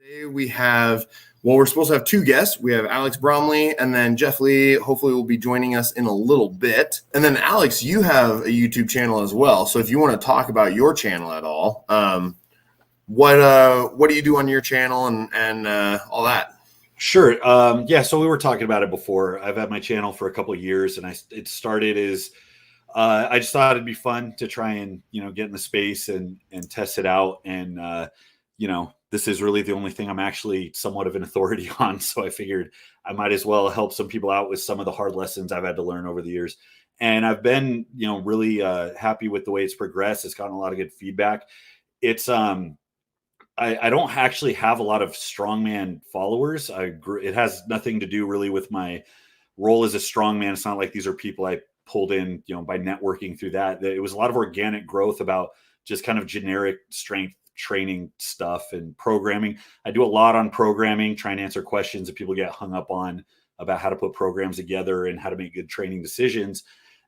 Today we have, well, we're supposed to have two guests. We have Alex Bromley, and then Jeff Lee hopefully will be joining us in a little bit. And then Alex, you have a YouTube channel as well. So if you want to talk about your channel at all, what do you do on your channel and all that? Sure. Yeah. So we were talking about it before. I've had my channel for a couple of years, and it started as I just thought it'd be fun to try and get in the space and test it out. And this is really the only thing I'm actually somewhat of an authority on. So I figured I might as well help some people out with some of the hard lessons I've had to learn over the years. And I've been really happy with the way it's progressed. It's gotten a lot of good feedback. It's I don't actually have a lot of strongman followers. It has nothing to do really with my role as a strongman. It's not like these are people I pulled in, by networking through that. It was a lot of organic growth about just kind of generic strength training stuff and programming. I do a lot on programming, trying to answer questions that people get hung up on about how to put programs together and how to make good training decisions.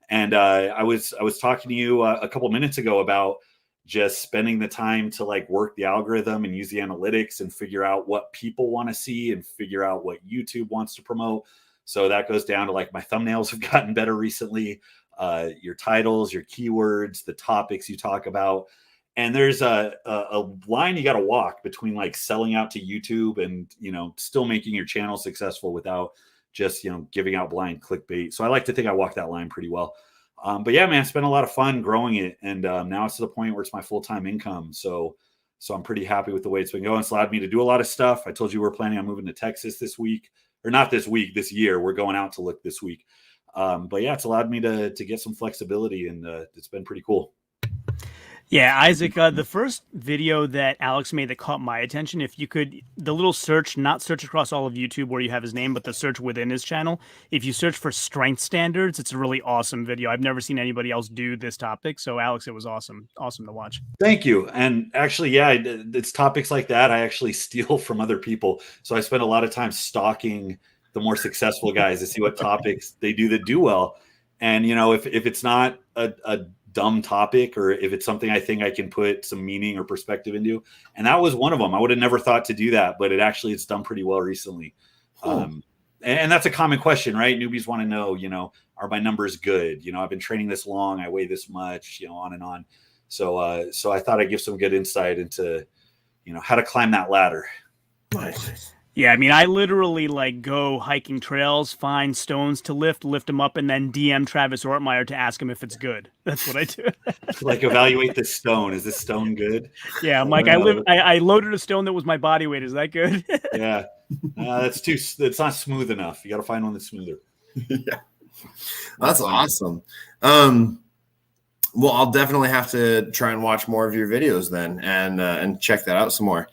And I was talking to you a couple minutes ago about just spending the time to work the algorithm and use the analytics and figure out what people want to see and figure out what YouTube wants to promote. So that goes down to my thumbnails have gotten better recently, your titles, your keywords, the topics you talk about. And there's a line you got to walk between selling out to YouTube and, still making your channel successful without just, giving out blind clickbait. So I like to think I walk that line pretty well. But yeah, man, it's been a lot of fun growing it. And now it's to the point where it's my full-time income. So I'm pretty happy with the way it's been going. It's allowed me to do a lot of stuff. I told you we're planning on moving to Texas this week, or not this week, this year. We're going out to look this week. But yeah, it's allowed me to get some flexibility, and it's been pretty cool. Yeah, Isaac, the first video that Alex made that caught my attention, if you could, the little search, not search across all of YouTube where you have his name, but the search within his channel, if you search for strength standards, it's a really awesome video. I've never seen anybody else do this topic. So Alex, it was awesome to watch. Thank you. And actually, yeah, it's topics like that I actually steal from other people. So I spend a lot of time stalking the more successful guys to see what topics they do that do well. And, if it's not a dumb topic, or if it's something I think I can put some meaning or perspective into. And that was one of them. I would have never thought to do that, but it's done pretty well recently. Cool. And that's a common question, right? Newbies want to know, are my numbers good? I've been training this long, I weigh this much, on and on. So I thought I'd give some good insight into, how to climb that ladder. Nice. Yeah, I mean, I literally go hiking trails, find stones to lift them up, and then DM Travis Ortmeyer to ask him if it's good. That's what I do. Evaluate the stone. Is this stone good? Yeah, I'm I loaded a stone that was my body weight. Is that good? Yeah, it's not smooth enough. You got to find one that's smoother. Yeah, that's awesome. Well, I'll definitely have to try and watch more of your videos then, and check that out some more.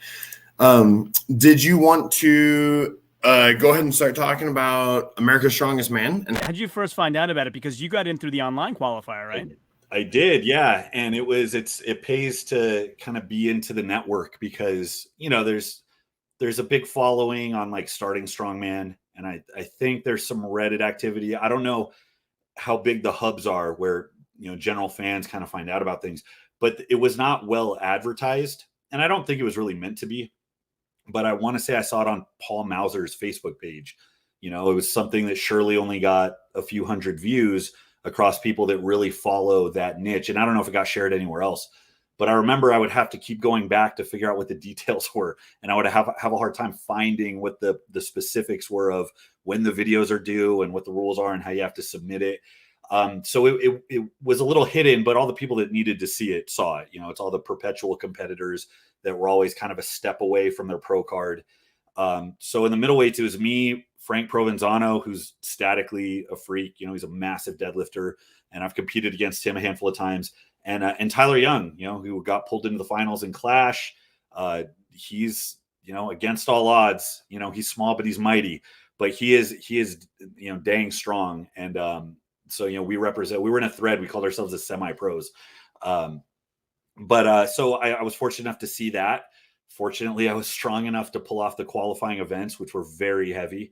Did you want to go ahead and start talking about America's Strongest Man? And how did you first find out about it? Because you got in through the online qualifier, right? I did, yeah. And it pays to kind of be into the network because there's a big following on starting strongman, and I think there's some Reddit activity. I don't know how big the hubs are where general fans kind of find out about things, but it was not well advertised, and I don't think it was really meant to be. But I want to say I saw it on Paul Mauser's Facebook page. It was something that surely only got a few hundred views across people that really follow that niche. And I don't know if it got shared anywhere else, but I remember I would have to keep going back to figure out what the details were. And I would have a hard time finding what the specifics were of when the videos are due and what the rules are and how you have to submit it. So it was a little hidden, but all the people that needed to see it saw it. It's all the perpetual competitors that were always kind of a step away from their pro card. So in the middleweights, it was me, Frank Provenzano, who's statically a freak. He's a massive deadlifter, and I've competed against him a handful of times. And Tyler Young, who got pulled into the finals in Clash. He's, against all odds. He's small, but he's mighty. But he is dang strong. And so we were in a thread. We called ourselves the semi-pros. So I was fortunate enough to see that. Fortunately, I was strong enough to pull off the qualifying events, which were very heavy.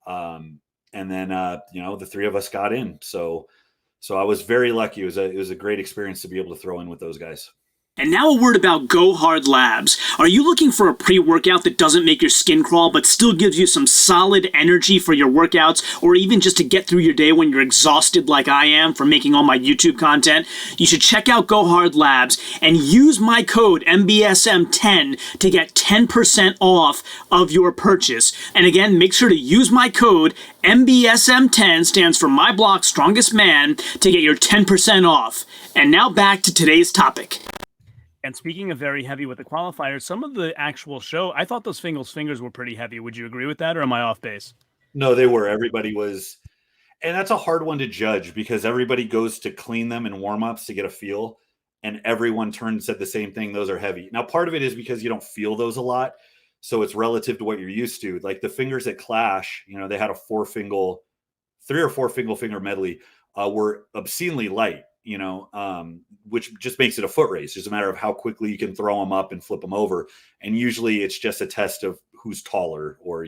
And then, the three of us got in. So I was very lucky. It was a great experience to be able to throw in with those guys. And now a word about Go Hard Labs. Are you looking for a pre-workout that doesn't make your skin crawl but still gives you some solid energy for your workouts, or even just to get through your day when you're exhausted like I am from making all my YouTube content? You should check out Go Hard Labs and use my code MBSM10 to get 10% off of your purchase. And again, make sure to use my code MBSM10, stands for My Block Strongest Man, to get your 10% off. And now back to today's topic. And speaking of very heavy with the qualifiers, some of the actual show, I thought those fingers were pretty heavy. Would you agree with that, or am I off base? No, they were. Everybody was. And that's a hard one to judge because everybody goes to clean them in warm-ups to get a feel, and everyone turned and said the same thing. Those are heavy. Now, part of it is because you don't feel those a lot, so it's relative to what you're used to. Like the fingers at Clash, they had a 3 or 4 finger medley, were obscenely light. Which just makes it a foot race. It's just a matter of how quickly you can throw them up and flip them over. And usually it's just a test of who's taller or,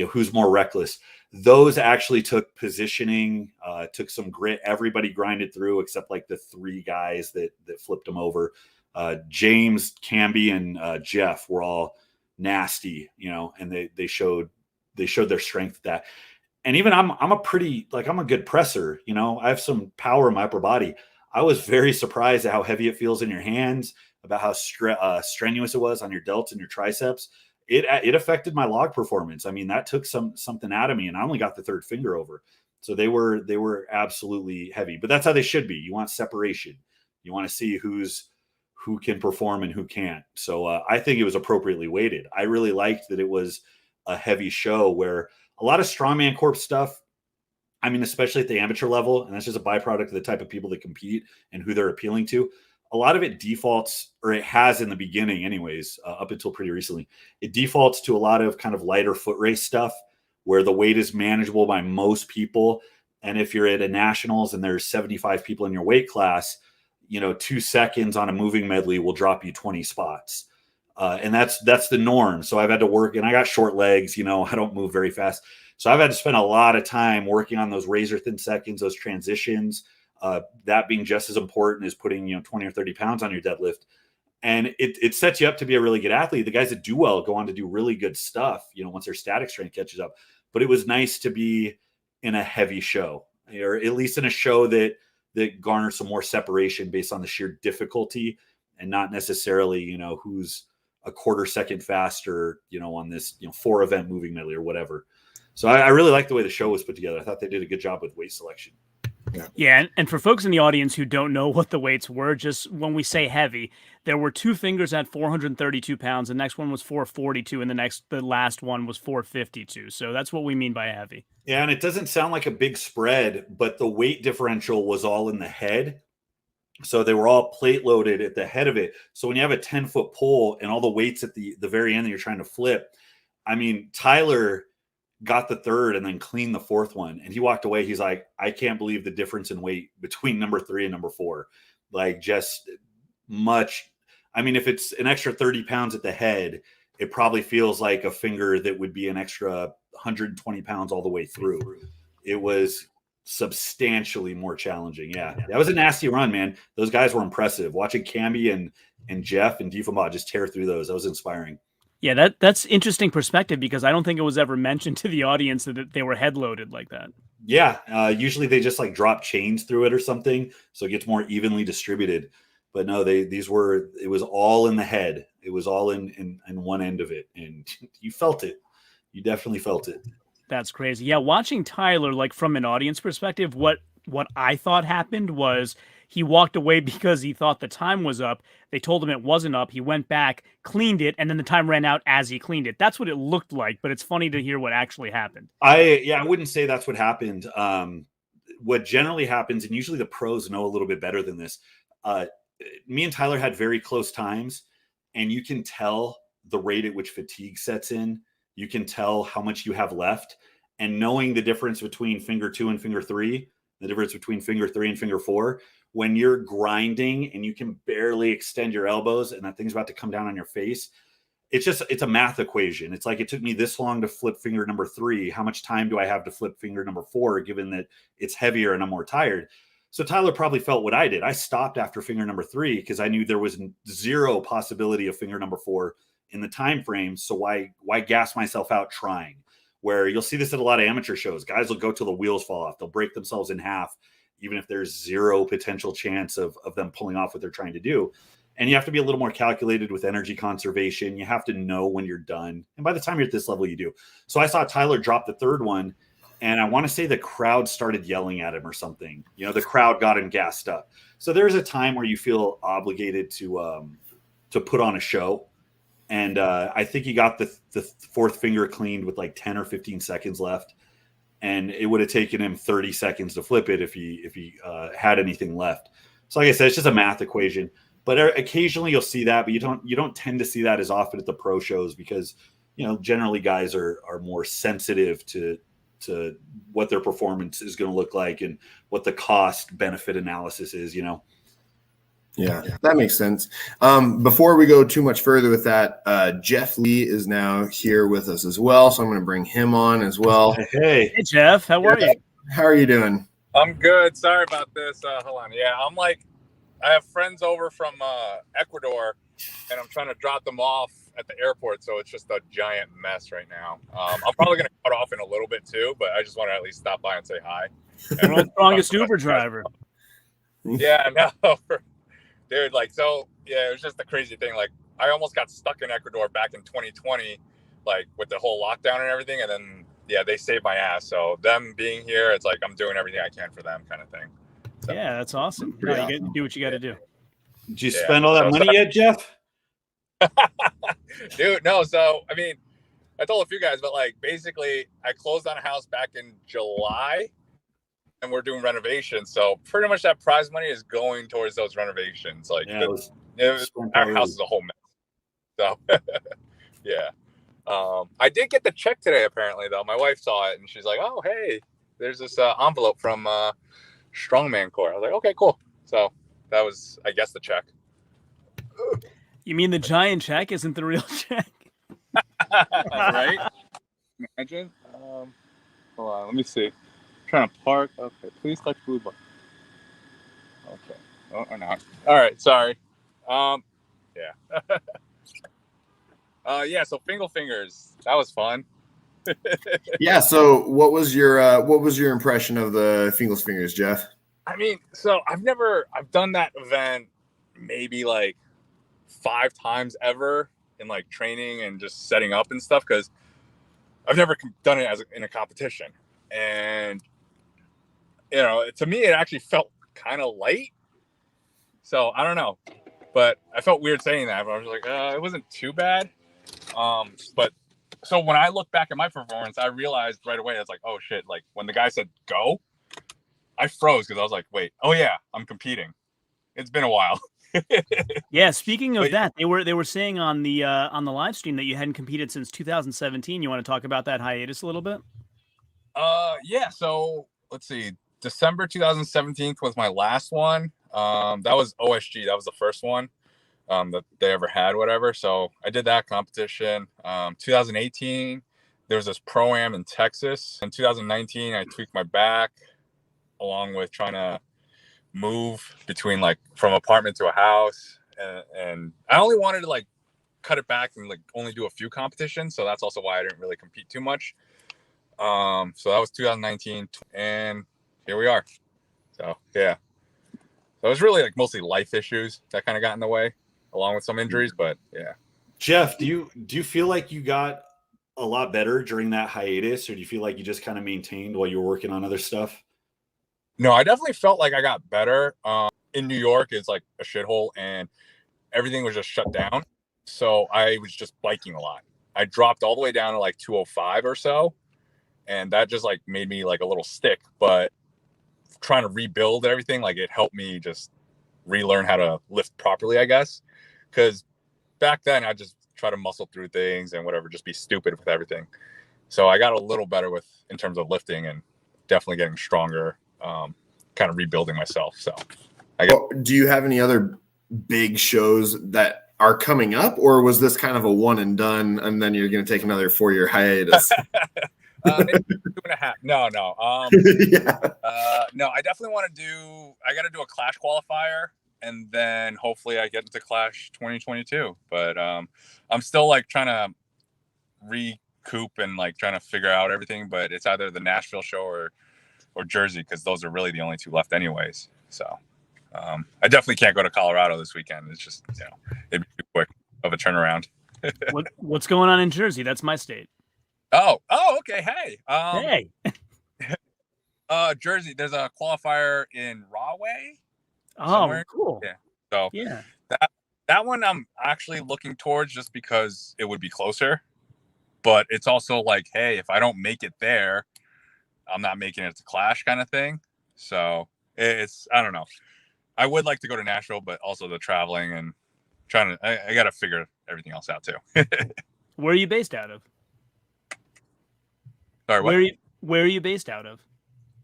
who's more reckless. Those actually took positioning, took some grit. Everybody grinded through except like the 3 guys that flipped them over. James, Camby, and Jeff were all nasty, and they showed their strength at that. And even I'm a good presser, I have some power in my upper body. I was very surprised at how heavy it feels in your hands, about how strenuous it was on your delts and your triceps. It affected my log performance. I mean, that took something out of me, and I only got the 3rd finger over. So they were absolutely heavy, but that's how they should be. You want separation. You want to see who can perform and who can't. So I think it was appropriately weighted. I really liked that it was a heavy show where a lot of strongman corp stuff, I mean, especially at the amateur level, and that's just a byproduct of the type of people that compete and who they're appealing to. A lot of it defaults, or it has in the beginning anyways, up until pretty recently, it defaults to a lot of kind of lighter foot race stuff where the weight is manageable by most people. And if you're at a nationals and there's 75 people in your weight class, 2 seconds on a moving medley will drop you 20 spots. And that's the norm. So I've had to work, and I got short legs, I don't move very fast. So I've had to spend a lot of time working on those razor thin seconds, those transitions, that being just as important as putting, 20 or 30 pounds on your deadlift. And it sets you up to be a really good athlete. The guys that do well go on to do really good stuff, once their static strength catches up. But it was nice to be in a heavy show, or at least in a show that garners some more separation based on the sheer difficulty and not necessarily, who's a quarter second faster, on this, 4 event moving medley or whatever. So I really like the way the show was put together. I thought they did a good job with weight selection. Yeah, and for folks in the audience who don't know what the weights were, just when we say heavy, there were 2 fingers at 432 pounds. The next one was 442, and the last one was 452. So that's what we mean by heavy. Yeah, and it doesn't sound like a big spread, but the weight differential was all in the head. So they were all plate loaded at the head of it. So when you have a 10-foot pole and all the weights at the very end that you're trying to flip, I mean, Tyler got the 3rd and then cleaned the 4th one. And he walked away. He's like, I can't believe the difference in weight between number 3 and number 4. Like, just much. I mean, if it's an extra 30 pounds at the head, it probably feels like a finger that would be an extra 120 pounds all the way through. It was substantially more challenging. Yeah, that was a nasty run, man. Those guys were impressive. Watching Camby and Jeff and Diefenbach just tear through those, that was inspiring. Yeah, that's interesting perspective, because I don't think it was ever mentioned to the audience that they were head loaded like that. Yeah, usually they just like drop chains through it or something, so it gets more evenly distributed. But no, it was all in the head. It was all in one end of it, and you felt it. You definitely felt it. That's crazy. Yeah, watching Tyler, like from an audience perspective, what I thought happened was he walked away because he thought the time was up. They told him it wasn't up. He went back, cleaned it, and then the time ran out as he cleaned it. That's what it looked like, but it's funny to hear what actually happened. I wouldn't say that's what happened. What generally happens, and usually the pros know a little bit better than this, me and Tyler had very close times, and you can tell the rate at which fatigue sets in. You can tell how much you have left, and knowing the difference between finger 2 and finger 3, the difference between finger 3 and finger 4, when you're grinding and you can barely extend your elbows and that thing's about to come down on your face, it's a math equation. It's like, it took me this long to flip finger number 3. How much time do I have to flip finger number 4, given that it's heavier and I'm more tired? So Tyler probably felt what I did. I stopped after finger number 3 because I knew there was zero possibility of finger number 4 in the time frame. So why gas myself out trying? Where you'll see this at a lot of amateur shows. Guys will go till the wheels fall off. They'll break themselves in half, even if there's zero potential chance of them pulling off what they're trying to do. And you have to be a little more calculated with energy conservation. You have to know when you're done. And by the time you're at this level, you do. So I saw Tyler drop the 3rd one, and I want to say the crowd started yelling at him or something. You know, the crowd got him gassed up. So there's a time where you feel obligated to put on a show. And I think he got the 4th finger cleaned with like 10 or 15 seconds left. And it would have taken him 30 seconds to flip it if he had anything left. So like I said, it's just a math equation. But occasionally you'll see that, but you don't tend to see that as often at the pro shows because, you know, generally guys are more sensitive to what their performance is going to look like and what the cost benefit analysis is, you know. Yeah, that makes sense. Before we go too much further with that, Jeff Lee is now here with us as well, so I'm going to bring him on as well. Hey Jeff, how are you? How are you doing? I'm good. Sorry about this. Hold on. Yeah, I have friends over from Ecuador, and I'm trying to drop them off at the airport, so it's just a giant mess right now. I'm probably going to cut off in a little bit too, but I just want to at least stop by and say hi. World's strongest Uber driver. Yeah, no. Dude, it was just a crazy thing. Like, I almost got stuck in Ecuador back in 2020, like, with the whole lockdown and everything, and then, yeah, they saved my ass. So them being here, it's like I'm doing everything I can for them kind of thing. So, yeah, that's awesome. No, you got to do what you got to do. Did you spend all that money yet, Jeff? Dude, no. So, I mean, I told a few guys, but, like, basically, I closed on a house back in July, and we're doing renovations. So pretty much that prize money is going towards those renovations. Like, our house is a whole mess. So, yeah. I did get the check today, apparently, though. My wife saw it, and she's like, oh, hey, there's this envelope from Strongman Corps. I was like, okay, cool. So that was, I guess, the check. You mean the giant check isn't the real check? Right? Imagine. Hold on, let me see. I'm trying to park. Okay, please touch blue button. Okay. Oh, or not. All right, sorry. Yeah. Yeah, so Fingal Fingers. That was fun. Yeah, so what was your impression of the Fingal's Fingers, Jeff? I mean, so I've done that event maybe like 5 times ever in like training and just setting up and stuff, because I've never done it in a competition. And, you know, to me, it actually felt kind of light. So I don't know, but I felt weird saying that, but I was like, it wasn't too bad. But so when I look back at my performance, I realized right away, it's like, oh shit. Like when the guy said go, I froze because I was like, wait, oh yeah, I'm competing. It's been a while. Yeah. Speaking of that, they were saying on the live stream that you hadn't competed since 2017. You want to talk about that hiatus a little bit? Yeah. So let's see. December 2017 was my last one. That was OSG. That was the first one that they ever had, whatever. So I did that competition. 2018, there was this Pro-Am in Texas. In 2019, I tweaked my back along with trying to move between like from apartment to a house. And I only wanted to like cut it back and like only do a few competitions. So that's also why I didn't really compete too much. So that was 2019 and here we are. So yeah. So it was really like mostly life issues that kind of got in the way along with some injuries, but yeah. Jeff, do you feel like you got a lot better during that hiatus, or do you feel like you just kind of maintained while you were working on other stuff? No, I definitely felt like I got better. In New York, it's like a shithole and everything was just shut down. So I was just biking a lot. I dropped all the way down to like 205 or so. And that just like made me like a little stick, but trying to rebuild everything, like it helped me just relearn how to lift properly, I guess. Because back then I just try to muscle through things and whatever, just be stupid with everything. So I got a little better in terms of lifting and definitely getting stronger, kind of rebuilding myself. So do you have any other big shows that are coming up, or was this kind of a one and done and then you're going to take another 4-year hiatus? Maybe 2.5. No. Yeah. No, I definitely want to do. I got to do a Clash qualifier, and then hopefully I get into Clash 2022. But I'm still like trying to recoup and like trying to figure out everything. But it's either the Nashville show or Jersey, because those are really the only two left, anyways. So I definitely can't go to Colorado this weekend. It's just it'd be too quick of a turnaround. What's going on in Jersey? That's my state. Oh, okay. Hey, Hey. Jersey. There's a qualifier in Rahway. Oh, somewhere. cool. Yeah. So Yeah. that one I'm actually looking towards, just because it would be closer. But it's also like, hey, if I don't make it there, I'm not making it to Clash kind of thing. So it's, I don't know. I would like to go to Nashville, but also the traveling and trying to, I got to figure everything else out too. Where are you based out of? Sorry, what? Where are you based out of?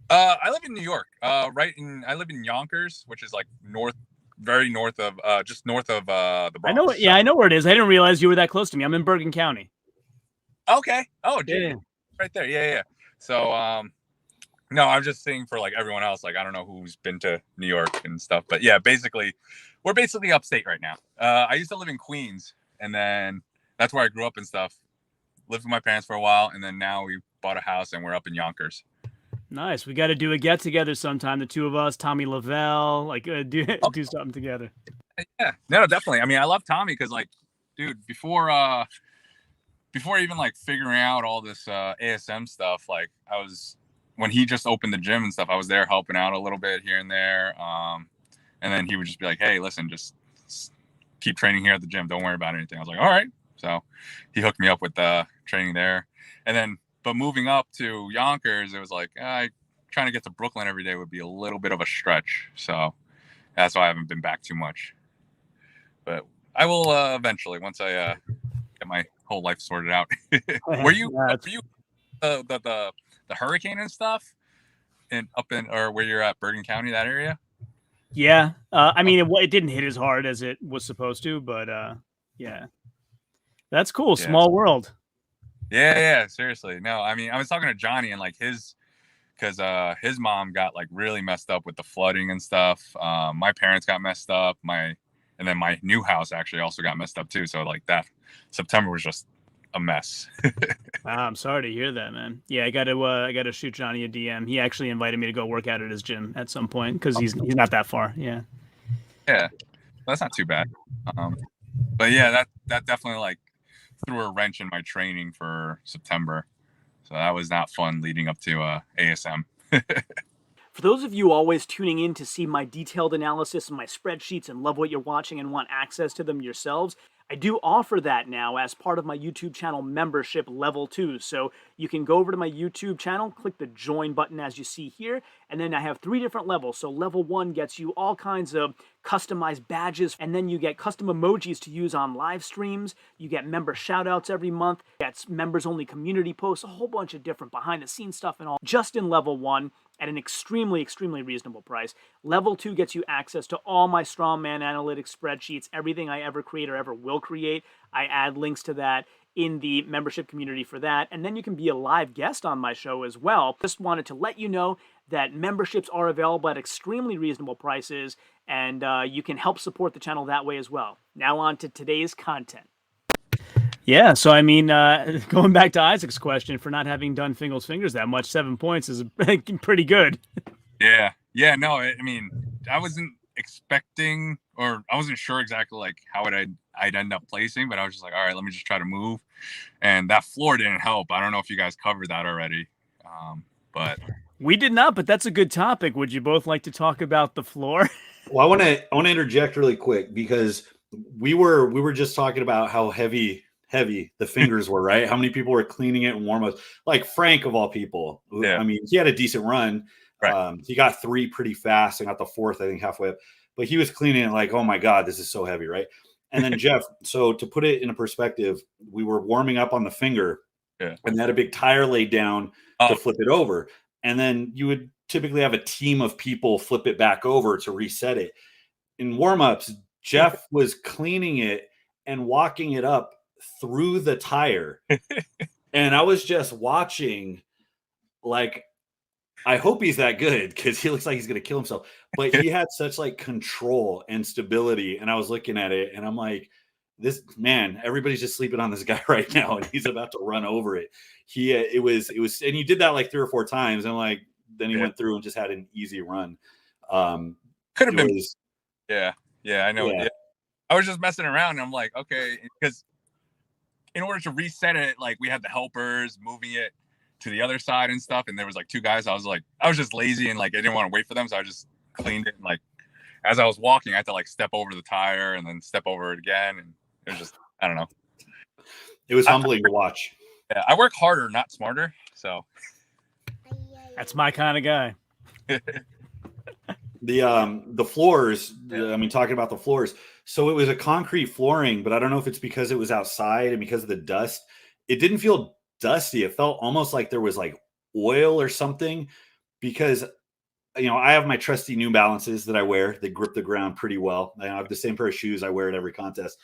I live in New York. I live in Yonkers, which is like very north of, just north of the Bronx. I know. Yeah, I know where it is. I didn't realize you were that close to me. I'm in Bergen County. Okay. Oh, dude, Yeah. right there. Yeah. So, no, I'm just saying for like everyone else, like I don't know who's been to New York and stuff, but yeah, we're basically upstate right now. I used to live in Queens, and then that's where I grew up and stuff. Lived with my parents for a while, and then now we bought a house and we're up in Yonkers. Nice. We got to do a get together sometime. The two of us, Tommy Lavelle, like do something together. Yeah, no, definitely. I mean, I love Tommy because, like, dude, before even like figuring out all this ASM stuff, like when he just opened the gym and stuff, I was there helping out a little bit here and there. And then he would just be like, hey, listen, just keep training here at the gym. Don't worry about anything. I was like, all right. So he hooked me up with training there. And then, but moving up to Yonkers, it was like, trying to get to Brooklyn every day would be a little bit of a stretch. So that's why I haven't been back too much. But I will eventually, once I get my whole life sorted out. Were you the hurricane and stuff or where you're at, Bergen County, that area? Yeah. I mean, it didn't hit as hard as it was supposed to, but yeah. That's cool. Yeah. Small world. Yeah. Seriously. No, I mean, I was talking to Johnny and like because his mom got like really messed up with the flooding and stuff. My parents got messed up. And then my new house actually also got messed up too. So like that September was just a mess. Wow, I'm sorry to hear that, man. Yeah, I got to shoot Johnny a DM. He actually invited me to go work out at his gym at some point because he's not that far. Yeah. Yeah, that's not too bad. But yeah, that definitely like threw a wrench in my training for September. So that was not fun leading up to ASM. For those of you always tuning in to see my detailed analysis and my spreadsheets and love what you're watching and want access to them yourselves, I do offer that now as part of my YouTube channel membership level 2. So you can go over to my YouTube channel, click the join button as you see here, and then I have 3 different levels. So level 1 gets you all kinds of customized badges, and then you get custom emojis to use on live streams. You get member shoutouts every month. That's members only community posts, a whole bunch of different behind the scenes stuff and all, just in level 1 at an extremely reasonable price. Level 2 gets you access to all my strongman analytics spreadsheets, everything I ever create or ever will create. I add links to that in the membership community for that. And then you can be a live guest on my show as well. Just wanted to let you know that memberships are available at extremely reasonable prices, and you can help support the channel that way as well. Now on to today's content. Yeah, so I mean, going back to Isaac's question for not having done Fingal's Fingers that much, 7 points is pretty good. Yeah, no, I mean, I wasn't expecting, or I wasn't sure exactly like how I'd end up placing, but I was just like, all right, let me just try to move. And that floor didn't help. I don't know if you guys covered that already, but we did not. But that's a good topic. Would you both like to talk about the floor? Well, I want to interject really quick because we were just talking about how heavy the fingers were, right? How many people were cleaning it and warm ups? Like Frank of all people. Yeah. I mean, he had a decent run. Right. He got 3 pretty fast and got the 4th, I think, halfway up. But he was cleaning it like, oh my God, this is so heavy, right? And then Jeff, so to put it in a perspective, we were warming up on the finger, and they had a big tire laid down to flip it over. And then you would typically have a team of people flip it back over to reset it. In warm-ups, Jeff was cleaning it and walking it up through the tire And I was just watching, like, I hope he's that good because he looks like he's going to kill himself. But he had such like control and stability. And I was looking at it and I'm like, this man, everybody's just sleeping on this guy right now. And he's about to run over it. It was, and he did that like 3 or 4 times. And like, then he went through and just had an easy run. Could have been. Yeah. I know. Yeah. I was just messing around. And I'm like, okay, because in order to reset it, like we had the helpers moving it to the other side and stuff, and there was like 2 guys. I was just lazy and like I didn't want to wait for them, so I just cleaned it. And like as I was walking, I had to like step over the tire and then step over it again, and it was just, I don't know. It was humbling to watch. Yeah, I work harder, not smarter. So that's my kind of guy. The floors. I mean, talking about the floors. So it was a concrete flooring, but I don't know if it's because it was outside and because of the dust. It didn't feel dusty. It felt almost like there was like oil or something, because I have my trusty New Balances that I wear. They grip the ground pretty well. I have the same pair of shoes I wear at every contest.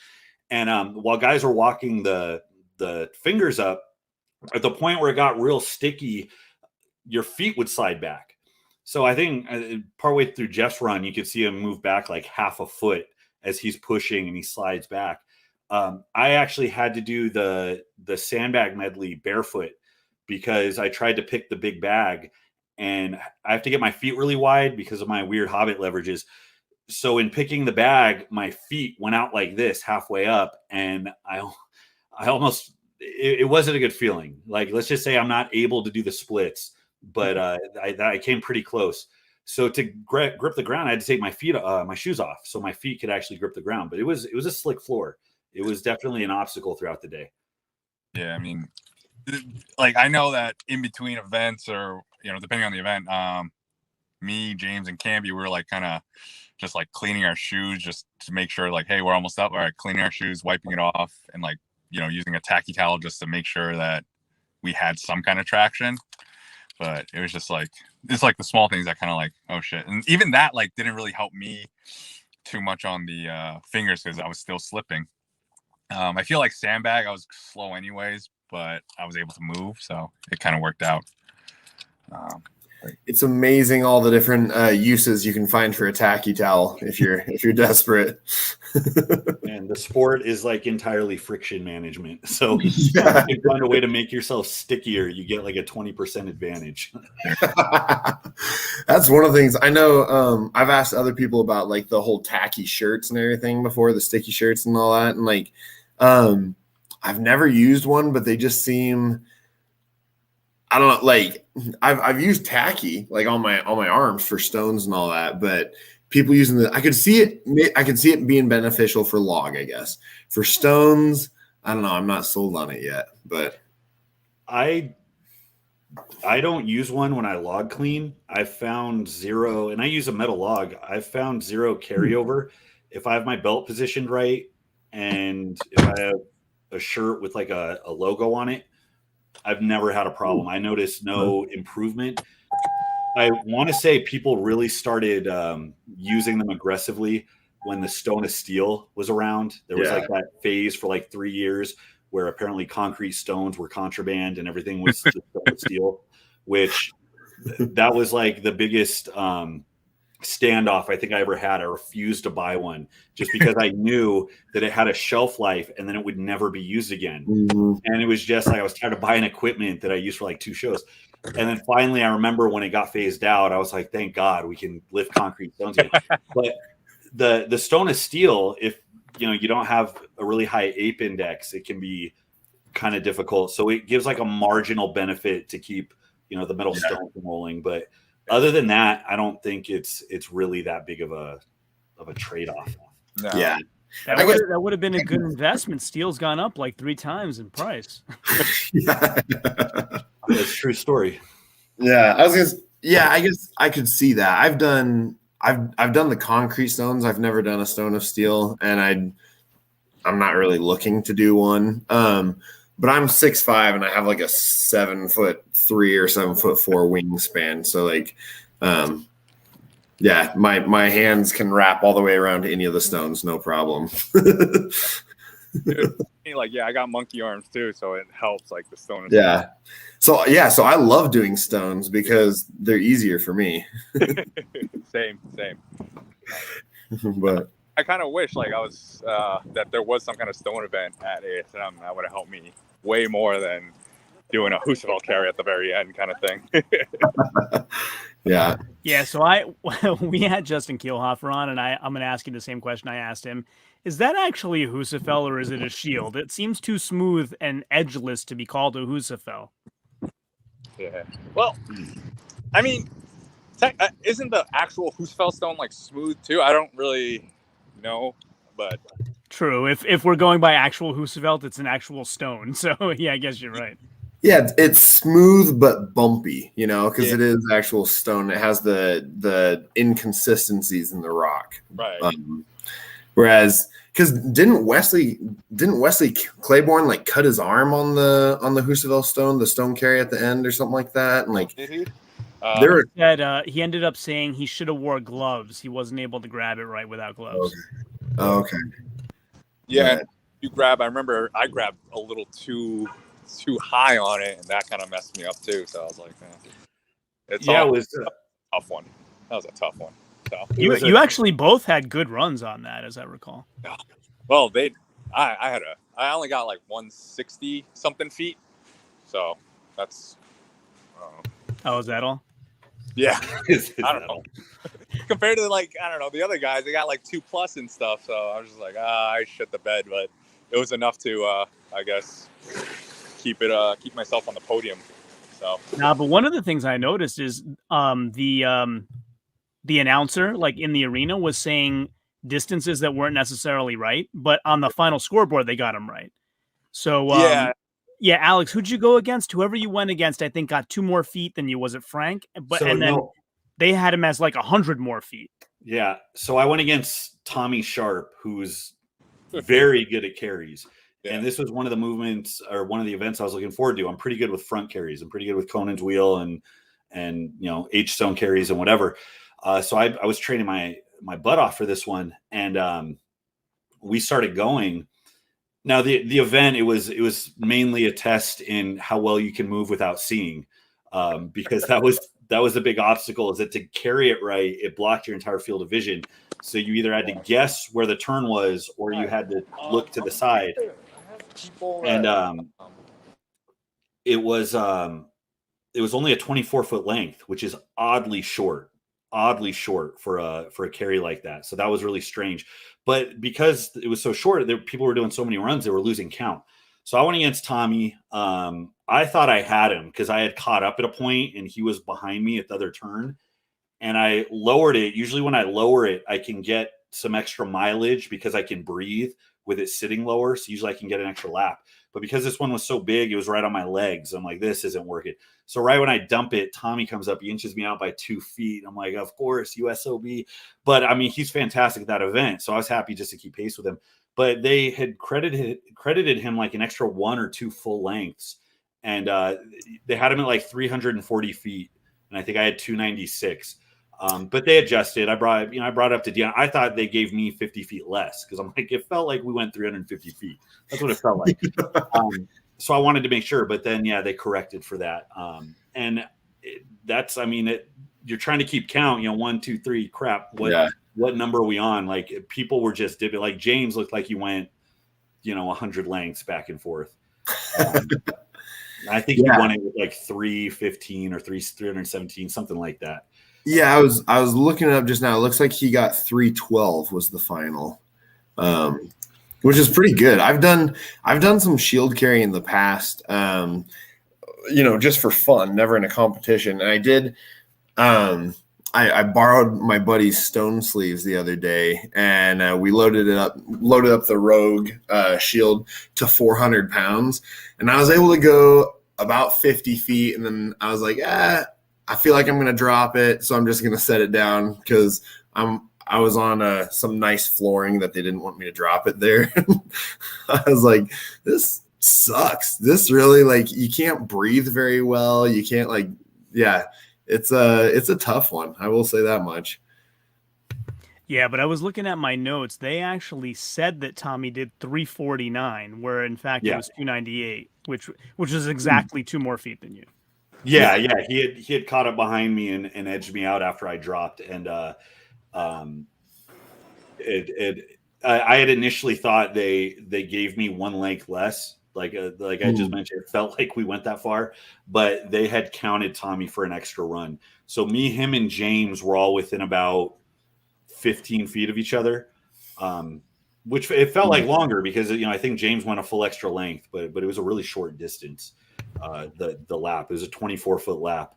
And while guys were walking the fingers up, at the point where it got real sticky, your feet would slide back. So I think partway through Jeff's run, you could see him move back like half a foot as he's pushing and he slides back. I actually had to do the sandbag medley barefoot because I tried to pick the big bag, and I have to get my feet really wide because of my weird Hobbit leverages. So in picking the bag, my feet went out like this halfway up, and I almost, it wasn't a good feeling. Like, let's just say I'm not able to do the splits, but I came pretty close. So to grip the ground, I had to take my shoes off so my feet could actually grip the ground. But it was a slick floor. It was definitely an obstacle throughout the day. Yeah, I mean, like I know that in between events, or depending on the event, me, James, and Camby, we were like kind of just like cleaning our shoes just to make sure, like, hey, we're almost up. All right, cleaning our shoes, wiping it off, and like using a tacky towel just to make sure that we had some kind of traction. But it was just like, it's like the small things that kind of like, oh shit. And even that like didn't really help me too much on the fingers because I was still slipping. I feel like sandbag, I was slow anyways, but I was able to move, so it kind of worked out. It's amazing all the different uses you can find for a tacky towel if you're desperate. And the sport is like entirely friction management. So if you find a way to make yourself stickier, you get like a 20% advantage. That's one of the things I know. I've asked other people about like the whole tacky shirts and everything before, the sticky shirts and all that. And like, I've never used one, but they just seem, I don't know, like I've used tacky like on my arms for stones and all that, but people using I could see it being beneficial for log, I guess. For stones, I don't know, I'm not sold on it yet, but I don't use one when I log clean. I found zero, and I use a metal log. I've found zero carryover if I have my belt positioned right, and if I have a shirt with like a logo on it. I've never had a problem. I noticed no improvement. I want to say people really started using them aggressively when the Stone of Steel was around. There was like that phase for like 3 years where apparently concrete stones were contraband and everything was just Stone of Steel, which that was like the biggest standoff I think I ever had. I refused to buy one just because I knew that it had a shelf life and then it would never be used again. And it was just like I was tired of buying equipment that I used for like 2 shows. And then finally I remember when it got phased out, I was like, thank God we can lift concrete stones again. But the Stone of Steel, if you don't have a really high ape index, it can be kind of difficult. So it gives like a marginal benefit to keep the metal stone from rolling. But other than that, I don't think it's really that big of a trade-off. No. Yeah. That would have been a good investment. Steel's gone up like 3 times in price. That's a true story. Yeah, I guess I could see that. I've done the concrete stones. I've never done a Stone of Steel, and I'm not really looking to do one. But I'm 6'5" and I have like a 7'3" or 7'4" wingspan. So like, my hands can wrap all the way around to any of the stones, no problem. Like, yeah, I got monkey arms too, so it helps. Like the stone. Yeah. So I love doing stones because they're easier for me. Same. But I kind of wish like I was that there was some kind of stone event at ASM that would have helped me way more than doing a Husafell carry at the very end kind of thing. yeah. Yeah, so we had Justin Kielhofer on, and I'm going to ask you the same question I asked him. Is that actually a Husafell or is it a shield? It seems too smooth and edgeless to be called a Husafell. Yeah. Well, I mean, isn't the actual Husafell stone like smooth too? I don't really know, but true. If we're going by actual Husafell, it's an actual stone. So yeah, I guess you're right. Yeah, it's smooth but bumpy, because it is actual stone. It has the inconsistencies in the rock. Right. Whereas, because didn't Wesley Claiborne like cut his arm on the Husafell stone, the stone carry at the end or something like that, and like Did he? He ended up saying he should have wore gloves. He wasn't able to grab it right without gloves. Okay. Yeah, you grab. I remember I grabbed a little too high on it, and that kind of messed me up too. So I was like, it was a tough one. That was a tough one. So you actually both had good runs on that, as I recall. Well, I only got like 160 something feet, so that's. Oh, is that all? Yeah, I don't know. Compared to the other guys, they got like 2+ and stuff. So I was just like, I shit the bed, but it was enough to, I guess, keep myself on the podium. So. But one of the things I noticed is the announcer, like in the arena, was saying distances that weren't necessarily right, but on the final scoreboard they got them right. So yeah, Alex, who'd you go against? Whoever you went against, I think, got 2 more feet than you. Was it Frank? They had him as like 100 more feet. Yeah. So I went against Tommy Sharp, who's very good at carries. Yeah. And this was one of the movements or one of the events I was looking forward to. I'm pretty good with front carries. I'm pretty good with Conan's wheel and H-stone carries and whatever. So I was training my butt off for this one, and we started going. Now the event, it was mainly a test in how well you can move without seeing, because that was a big obstacle. Is that to carry it right, it blocked your entire field of vision. So you either had to guess where the turn was, or you had to look to the side. And it was only a 24-foot length, which is oddly short for a carry like that. So that was really strange. But because it was so short, people were doing so many runs, they were losing count. So I went against Tommy. I thought I had him because I had caught up at a point and he was behind me at the other turn. And I lowered it. Usually when I lower it, I can get some extra mileage because I can breathe with it sitting lower. So usually I can get an extra lap. But because this one was so big, it was right on my legs. I'm like, this isn't working. So right when I dump it, Tommy comes up, he inches me out by 2 feet. I'm like, of course, USOB. But I mean, he's fantastic at that event. So I was happy just to keep pace with him. But they had credited him like an extra 1 or 2 full lengths. And they had him at like 340 feet. And I think I had 296. But they adjusted. I brought it up to Dion. I thought they gave me 50 feet less because I'm like, it felt like we went 350 feet. That's what it felt like. So I wanted to make sure, but then, they corrected for that. You're trying to keep count, 1, 2, 3, crap. What number are we on? Like people were just dipping. Like James looked like he went, 100 lengths back and forth. I think he won it with like 315 or 317, something like that. Yeah, I was looking it up just now. It looks like he got 312 was the final, which is pretty good. I've done some shield carry in the past, just for fun, never in a competition. And I did. I borrowed my buddy's stone sleeves the other day, and we loaded up the Rogue shield to 400 pounds, and I was able to go about 50 feet, and then I was like, I feel like I'm going to drop it, so I'm just going to set it down because I was on some nice flooring that they didn't want me to drop it there. I was like, this sucks. This really, you can't breathe very well. You can't it's a tough one. I will say that much. Yeah, but I was looking at my notes. They actually said that Tommy did 349, where in fact it Yeah. was 298, which is exactly 2 more feet than you. Yeah, he had caught up behind me and edged me out after I dropped, and I had initially thought they gave me one length less, like I just mentioned, it felt like we went that far, but they had counted Tommy for an extra run. So me, him, and James were all within about 15 feet of each other, which it felt like longer because I think James went a full extra length, but it was a really short distance. The lap, it was a 24-foot lap.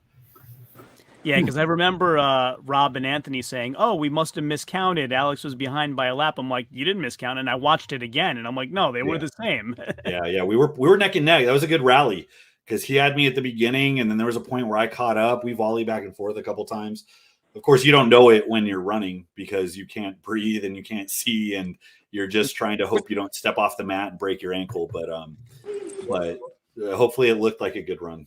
Yeah, because I remember Rob and Anthony saying, "Oh, we must have miscounted. Alex was behind by a lap." I'm like, "You didn't miscount," and I watched it again, and I'm like, "No, they were the same." Yeah, we were neck and neck. That was a good rally because he had me at the beginning, and then there was a point where I caught up. We volleyed back and forth a couple times. Of course, you don't know it when you're running because you can't breathe and you can't see, and you're just trying to hope you don't step off the mat and break your ankle. But hopefully, it looked like a good run.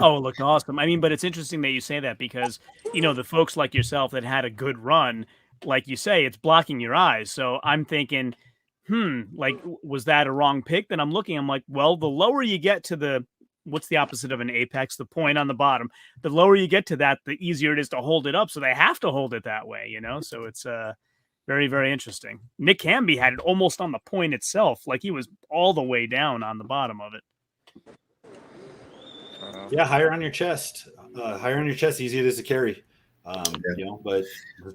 Oh, it looked awesome. I mean, but it's interesting that you say that because, the folks like yourself that had a good run, like you say, it's blocking your eyes. So I'm thinking, like, was that a wrong pick? Then I'm looking, I'm like, well, the lower you get to what's the opposite of an apex? The point on the bottom. The lower you get to that, the easier it is to hold it up. So they have to hold it that way, So it's very, very interesting. Nick Hamby had it almost on the point itself. Like he was all the way down on the bottom of it. Yeah, higher on your chest. Easy it is to carry. But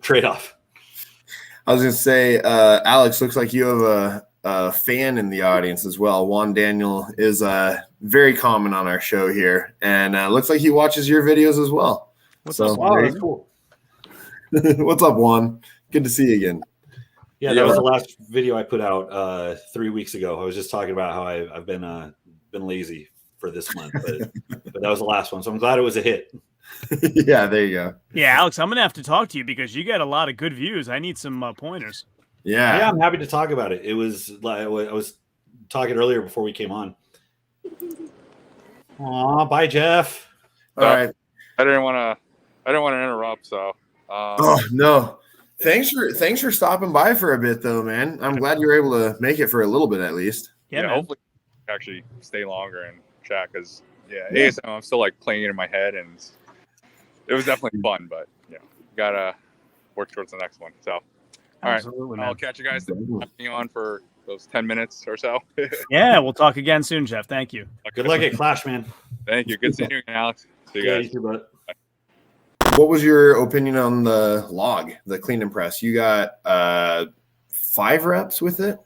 trade off. I was going to say, Alex, looks like you have a fan in the audience as well. Juan Daniel is very common on our show here, and looks like he watches your videos as well. What's up, Juan? Wow, that's cool. What's up, Juan? Good to see you again. Yeah, that was the last video I put out 3 weeks ago. I was just talking about how I've been lazy for this month, but that was the last one, so I'm glad it was a hit. Yeah, there you go. Yeah, Alex, I'm gonna have to talk to you because you got a lot of good views. I need some pointers. Yeah, I'm happy to talk about it. It was I was talking earlier before we came on. Aw, bye, Jeff. All right. I didn't want to interrupt. So. Oh no. Thanks for stopping by for a bit, though, man. I'm glad you were able to make it for a little bit at least. Yeah, hopefully actually stay longer and chat because ASM, I'm still like playing it in my head, and it was definitely fun, but gotta work towards the next one. So all Absolutely, right, I'll catch you guys on for those 10 minutes or so. Yeah, we'll talk again soon, Jeff. Thank you. Good luck at Clash, man. Thank you. Good seeing you again, Alex. See you guys. You too, bud. What was your opinion on the log, the clean and press? You got 5 reps with it?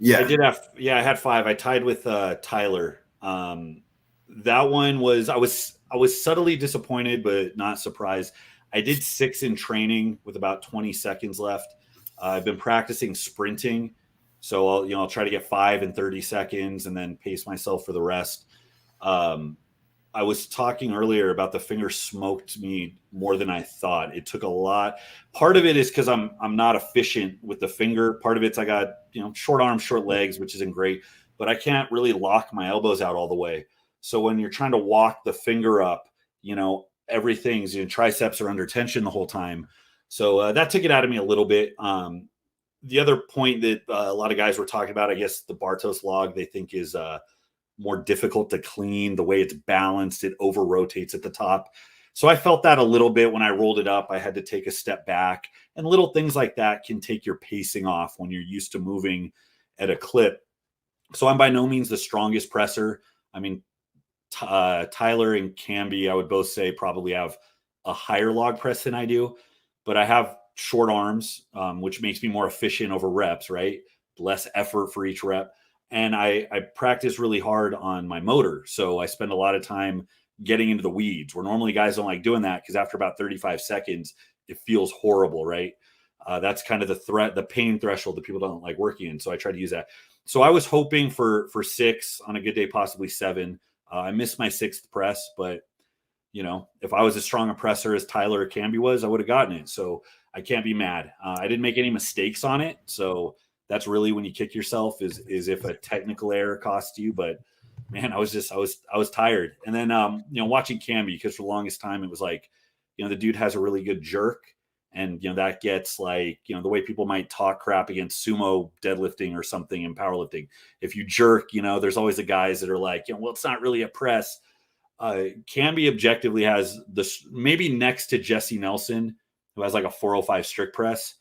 Yeah. I did have, I had 5. I tied with Tyler. That one was, I was subtly disappointed, but not surprised. I did 6 in training with about 20 seconds left. I've been practicing sprinting. So I'll try to get 5 in 30 seconds and then pace myself for the rest. I was talking earlier about the finger smoked me more than I thought. It took a lot. Part of it is because I'm not efficient with the finger. Part of it's I got short arms, short legs, which isn't great, but I can't really lock my elbows out all the way. So when you're trying to walk the finger up, everything's triceps are under tension the whole time. So that took it out of me a little bit. The other point that a lot of guys were talking about, I guess the Bartos log they think is more difficult to clean. The way it's balanced, it over rotates at the top. So I felt that a little bit when I rolled it up. I had to take a step back, and little things like that can take your pacing off when you're used to moving at a clip. So I'm by no means the strongest presser. I mean, Tyler and Camby, I would both say probably have a higher log press than I do, but I have short arms, which makes me more efficient over reps, right? Less effort for each rep. And I practice really hard on my motor. So I spend a lot of time getting into the weeds where normally guys don't like doing that because after about 35 seconds, it feels horrible, right? That's kind of the pain threshold that people don't like working in. So I try to use that. So I was hoping for 6 on a good day, possibly 7. I missed my 6th press, but if I was as strong a presser as Tyler or Camby was, I would have gotten it. So I can't be mad. I didn't make any mistakes on it. So that's really when you kick yourself is if a technical error costs you. But man, I was tired. And then watching Camby, because for the longest time it was like, the dude has a really good jerk, And, that gets like, the way people might talk crap against sumo deadlifting or something in powerlifting. If you jerk, there's always the guys that are like, well, it's not really a press. Camby objectively has this, maybe next to Jesse Nelson, who has like a 405 strict press,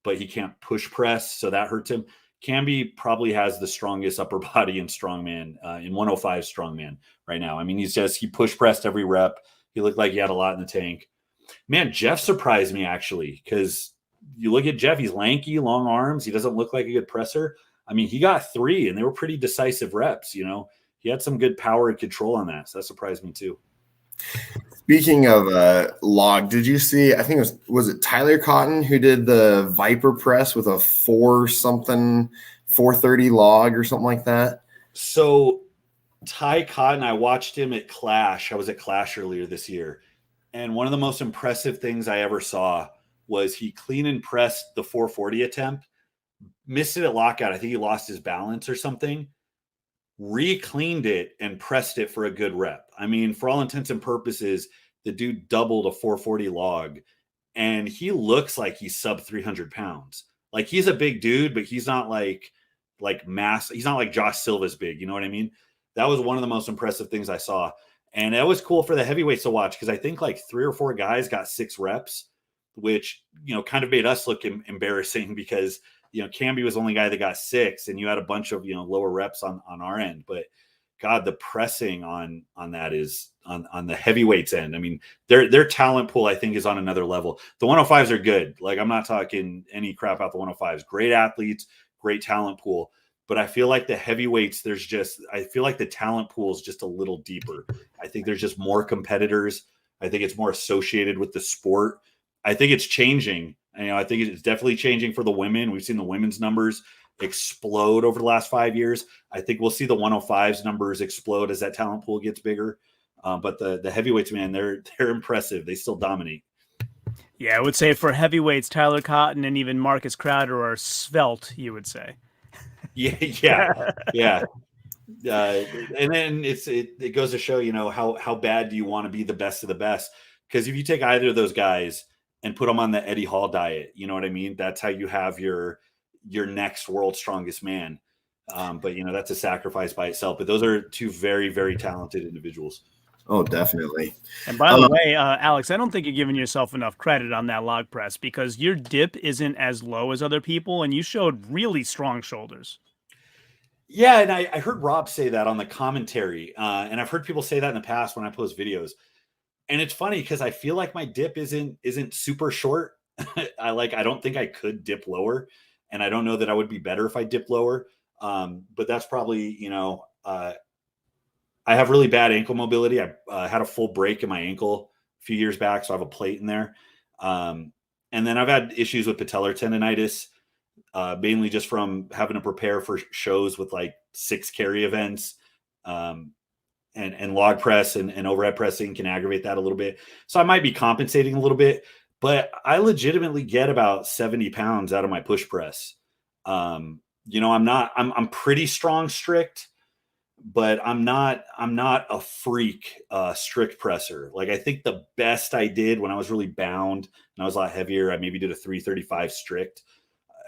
but he can't push press. So that hurts him. Camby probably has the strongest upper body in strongman, in 105 strongman right now. I mean, he push pressed every rep. He looked like he had a lot in the tank. Man, Jeff surprised me actually, because you look at Jeff, he's lanky, long arms. He doesn't look like a good presser. I mean, he got 3 and they were pretty decisive reps, He had some good power and control on that. So that surprised me too. Speaking of log, did you see, I think was it Tyler Cotton who did the Viper press with a 430 log or something like that? So Ty Cotton, I watched him at Clash. I was at Clash earlier this year. And one of the most impressive things I ever saw was he clean and pressed the 440 attempt, missed it at lockout. I think he lost his balance or something, re-cleaned it and pressed it for a good rep. I mean, for all intents and purposes, the dude doubled a 440 log and he looks like he's sub 300 pounds. Like he's a big dude, but he's not like mass. He's not like Josh Silva's big. You know what I mean? That was one of the most impressive things I saw. And that was cool for the heavyweights to watch because I think like 3 or 4 guys got 6 reps, which, kind of made us look embarrassing because, Camby was the only guy that got 6 and you had a bunch of, lower reps on our end. But God, the pressing on that is on the heavyweights end. I mean, their talent pool, I think, is on another level. The 105s are good. Like, I'm not talking any crap out the 105s. Great athletes, great talent pool. But I feel like the heavyweights, I feel like the talent pool is just a little deeper. I think there's just more competitors. I think it's more associated with the sport. I think it's changing. I think it's definitely changing for the women. We've seen the women's numbers explode over the last 5 years. I think we'll see the 105s numbers explode as that talent pool gets bigger. But the heavyweights, man, they're impressive. They still dominate. Yeah, I would say for heavyweights, Tyler Cotton and even Marcus Crowder are svelte, you would say. Yeah. And then it goes to show, how bad do you want to be the best of the best? Because if you take either of those guys and put them on the Eddie Hall diet, you know what I mean? That's how you have your next world's strongest man. But that's a sacrifice by itself. But those are 2 very, very talented individuals. Oh, definitely. And by the way, Alex, I don't think you're giving yourself enough credit on that log press because your dip isn't as low as other people, and you showed really strong shoulders. Yeah, and I heard Rob say that on the commentary, and I've heard people say that in the past when I post videos. And it's funny because I feel like my dip isn't super short. I don't think I could dip lower, and I don't know that I would be better if I dipped lower. But that's probably I have really bad ankle mobility. I had a full break in my ankle a few years back, so I have a plate in there. And then I've had issues with patellar tendonitis, mainly just from having to prepare for shows with like 6 carry events. And log press and overhead pressing can aggravate that a little bit. So I might be compensating a little bit, but I legitimately get about 70 pounds out of my push press. I'm pretty strong strict, but I'm not a freak strict presser. Like I think the best I did when I was really bound and I was a lot heavier, I maybe did a 335 strict.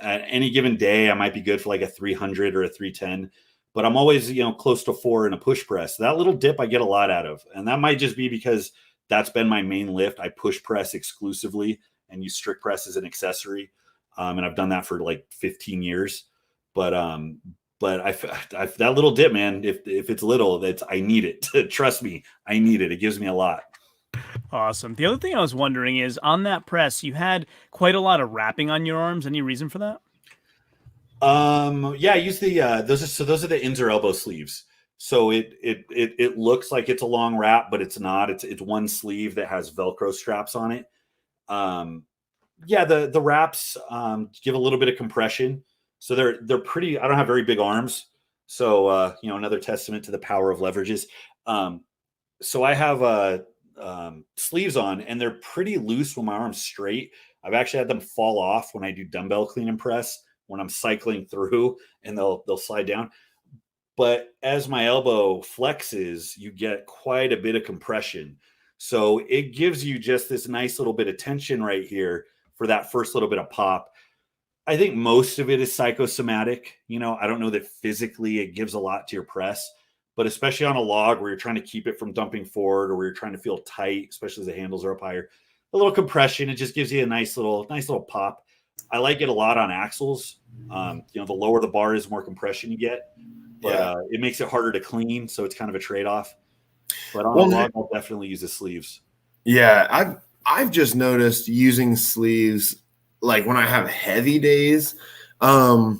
At any given day, I might be good for like a 300 or a 310. But I'm always, close to 4 in a push press. That little dip I get a lot out of. And that might just be because that's been my main lift. I push press exclusively and use strict press as an accessory. And I've done that for like 15 years. But I that little dip, man, if it's little, I need it. Trust me, I need it. It gives me a lot. Awesome. The other thing I was wondering is on that press, you had quite a lot of wrapping on your arms. Any reason for that? Yeah, I use the those are the ins or elbow sleeves. So it looks like it's a long wrap, but it's not. It's one sleeve that has Velcro straps on it. Yeah, the wraps give a little bit of compression. So they're pretty. I don't have very big arms, so another testament to the power of leverages. So I have sleeves on, and they're pretty loose when my arm's straight. I've actually had them fall off when I do dumbbell clean and press, when I'm cycling through, and they'll slide down. But as my elbow flexes, you get quite a bit of compression. So it gives you just this nice little bit of tension right here for that first little bit of pop. I think most of it is psychosomatic. You know, I don't know that physically it gives a lot to your press, but especially on a log where you're trying to keep it from dumping forward or where you're trying to feel tight, especially as the handles are up higher, a little compression, it just gives you a nice little pop. I like it a lot on axles. You know, the lower the bar is, more compression you get, but it makes it harder to clean. So it's kind of a trade-off. But on a log, I'll definitely use the sleeves. Yeah, I've just noticed using sleeves, like when I have heavy days, I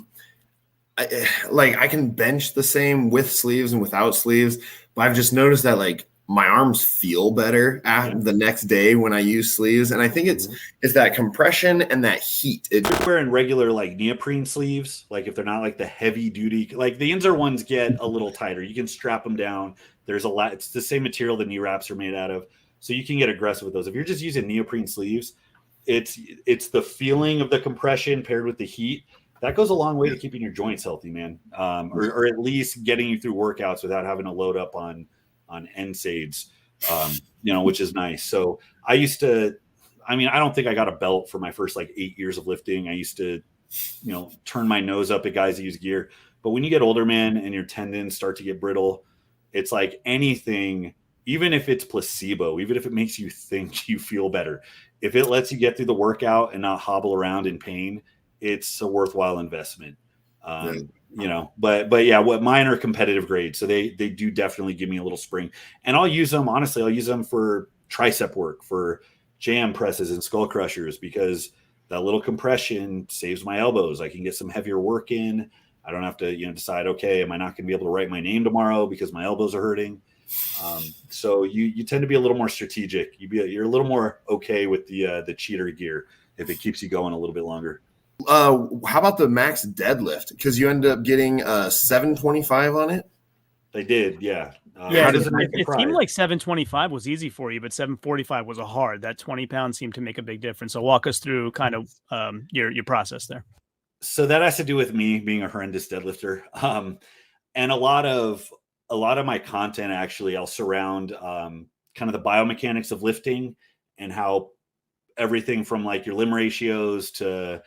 can bench the same with sleeves and without sleeves, but I've just noticed that like my arms feel better the next day when I use sleeves. And I think it's that compression and that heat. It's wearing regular like neoprene sleeves, like if they're not like the heavy duty, like the Inzer ones get a little tighter. You can strap them down. There's a lot. It's the same material the knee wraps are made out of. So you can get aggressive with those. If you're just using neoprene sleeves, it's the feeling of the compression paired with the heat. That goes a long way to keeping your joints healthy, man. Or at least getting you through workouts without having to load up on NSAIDs, you know, which is nice. So I don't think I got a belt for my first like 8 years of lifting. I used to, you know, turn my nose up at guys that use gear. But when you get older, man, and your tendons start to get brittle, it's like anything, even if it's placebo, even if it makes you think you feel better, if it lets you get through the workout and not hobble around in pain, it's a worthwhile investment. You know, but yeah, what mine are competitive grade. So they do definitely give me a little spring, and I'll use them. Honestly, I'll use them for tricep work, for jam presses and skull crushers, because that little compression saves my elbows. I can get some heavier work in. I don't have to, you know, decide, okay, am I not going to be able to write my name tomorrow because my elbows are hurting? So you tend to be a little more strategic. You're a little more okay with the cheater gear if it keeps you going a little bit longer. How about the max deadlift? Because you end up getting 725 on it. They did, yeah. It seemed like 725 was easy for you, but 745 was a hard. That 20 pounds seemed to make a big difference. So walk us through kind of your process there. So that has to do with me being a horrendous deadlifter, and a lot of my content actually I'll surround kind of the biomechanics of lifting and how everything from like your limb ratios to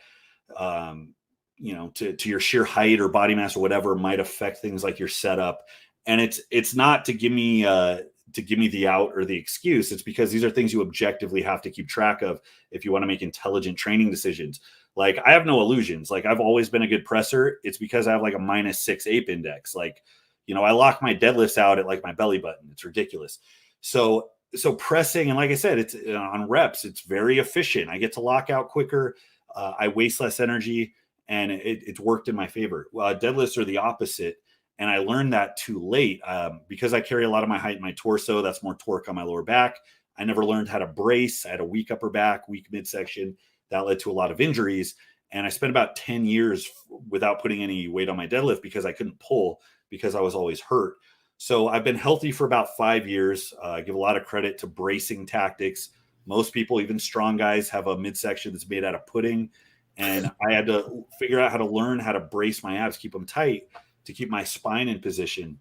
you know, to your sheer height or body mass or whatever might affect things like your setup. And it's not to give me the out or the excuse. It's because these are things you objectively have to keep track of if you want to make intelligent training decisions. Like I have no illusions. Like I've always been a good presser. It's because I have like a -6 ape index. Like, you know, I lock my deadlifts out at like my belly button. It's ridiculous. So pressing, and like I said, it's on reps, it's very efficient. I get to lock out quicker. I waste less energy, and it's worked in my favor. Deadlifts are the opposite. And I learned that too late because I carry a lot of my height in my torso. That's more torque on my lower back. I never learned how to brace. I had a weak upper back, weak midsection. That led to a lot of injuries. And I spent about 10 years without putting any weight on my deadlift because I couldn't pull because I was always hurt. So I've been healthy for about 5 years. I give a lot of credit to bracing tactics. Most people, even strong guys, have a midsection that's made out of pudding. And I had to figure out how to learn how to brace my abs, keep them tight, to keep my spine in position.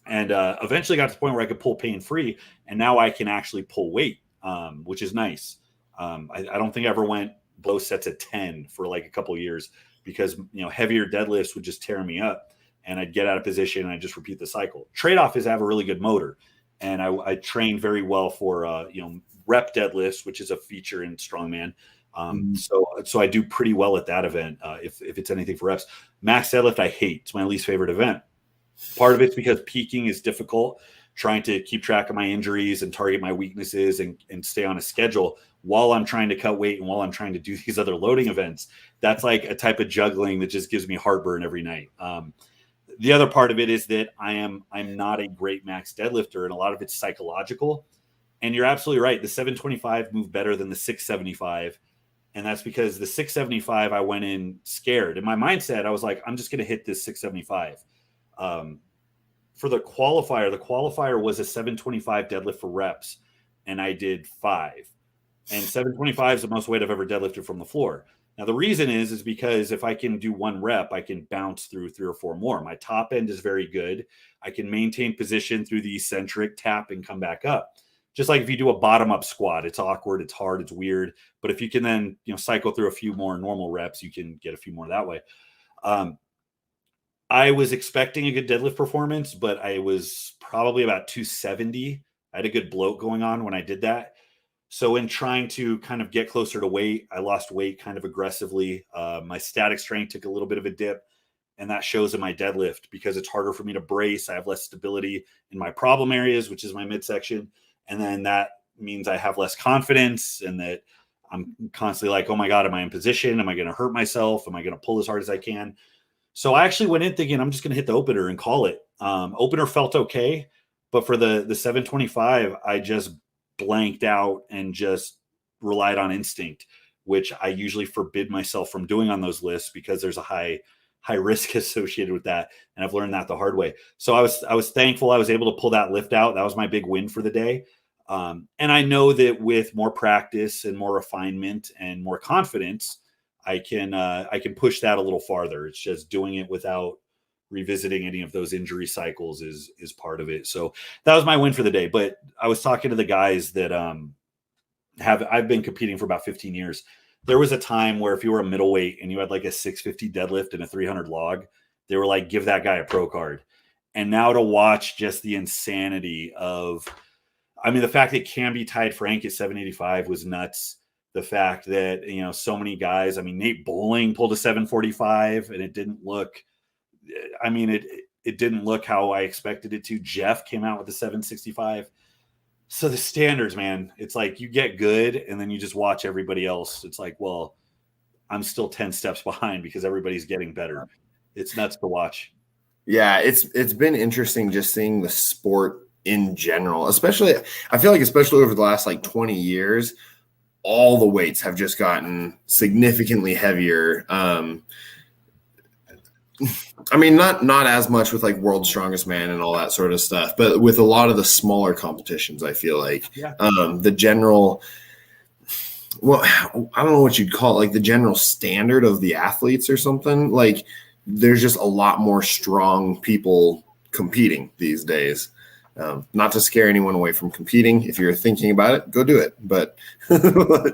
And eventually got to the point where I could pull pain-free. And now I can actually pull weight, which is nice. I don't think I ever went below sets of 10 for like a couple of years because, you know, heavier deadlifts would just tear me up and I'd get out of position and I just repeat the cycle. Trade-off is I have a really good motor, and I train very well for, you know, rep deadlifts, which is a feature in strongman. So I do pretty well at that event. If it's anything for reps, max deadlift, I hate. It's my least favorite event. Part of it's because peaking is difficult, trying to keep track of my injuries and target my weaknesses and stay on a schedule while I'm trying to cut weight and while I'm trying to do these other loading events. That's like a type of juggling that just gives me heartburn every night. The other part of it is that I'm not a great max deadlifter, and a lot of it's psychological. And you're absolutely right. The 725 moved better than the 675. And that's because the 675, I went in scared. In my mindset, I was like, I'm just going to hit this 675. For the qualifier was a 725 deadlift for reps, and I did 5. And 725 is the most weight I've ever deadlifted from the floor. Now, the reason is because if I can do 1 rep, I can bounce through 3 or 4 more. My top end is very good. I can maintain position through the eccentric, tap, and come back up. just like if you do a bottom up squat, it's awkward, it's hard, it's weird. But if you can then, cycle through a few more normal reps, you can get a few more that way. I was expecting a good deadlift performance, but I was probably about 270. I had a good bloat going on when I did that. So in trying to kind of get closer to weight, I lost weight kind of aggressively. My static strength took a little bit of a dip, and that shows in my deadlift because it's harder for me to brace. I have less stability in my problem areas, which is my midsection. And then that means I have less confidence, and that I'm constantly like, oh my God, am I in position? Am I going to hurt myself? Am I going to pull as hard as I can? So I actually went in thinking I'm just going to hit the opener and call it. Opener felt okay, but for the 725, I just blanked out and just relied on instinct, which I usually forbid myself from doing on those lists because there's a high risk associated with that. And I've learned that the hard way. So I was thankful I was able to pull that lift out. That was my big win for the day. And I know that with more practice and more refinement and more confidence, I can push that a little farther. It's just doing it without revisiting any of those injury cycles is part of it. So that was my win for the day. But I was talking to the guys that I've been competing for about 15 years. There was a time where if you were a middleweight and you had like a 650 deadlift and a 300 log, they were like, give that guy a pro card. And now to watch just the insanity of, the fact that Camby tied Frank at 785 was nuts. The fact that, so many guys, Nate Bowling pulled a 745 and it didn't look, it didn't look how I expected it to. Jeff came out with a 765. So the standards, man, it's like you get good and then you just watch everybody else. It's like, well, I'm still 10 steps behind because everybody's getting better. It's nuts to watch. Yeah, it's been interesting just seeing the sport in general, especially I feel like especially over the last like 20 years, all the weights have just gotten significantly heavier. Not as much with like World's Strongest Man and all that sort of stuff, but with a lot of the smaller competitions, I feel like the general, well, I don't know what you'd call it, like the general standard of the athletes or something. Like there's just a lot more strong people competing these days. Not to scare anyone away from competing. If you're thinking about it, go do it. But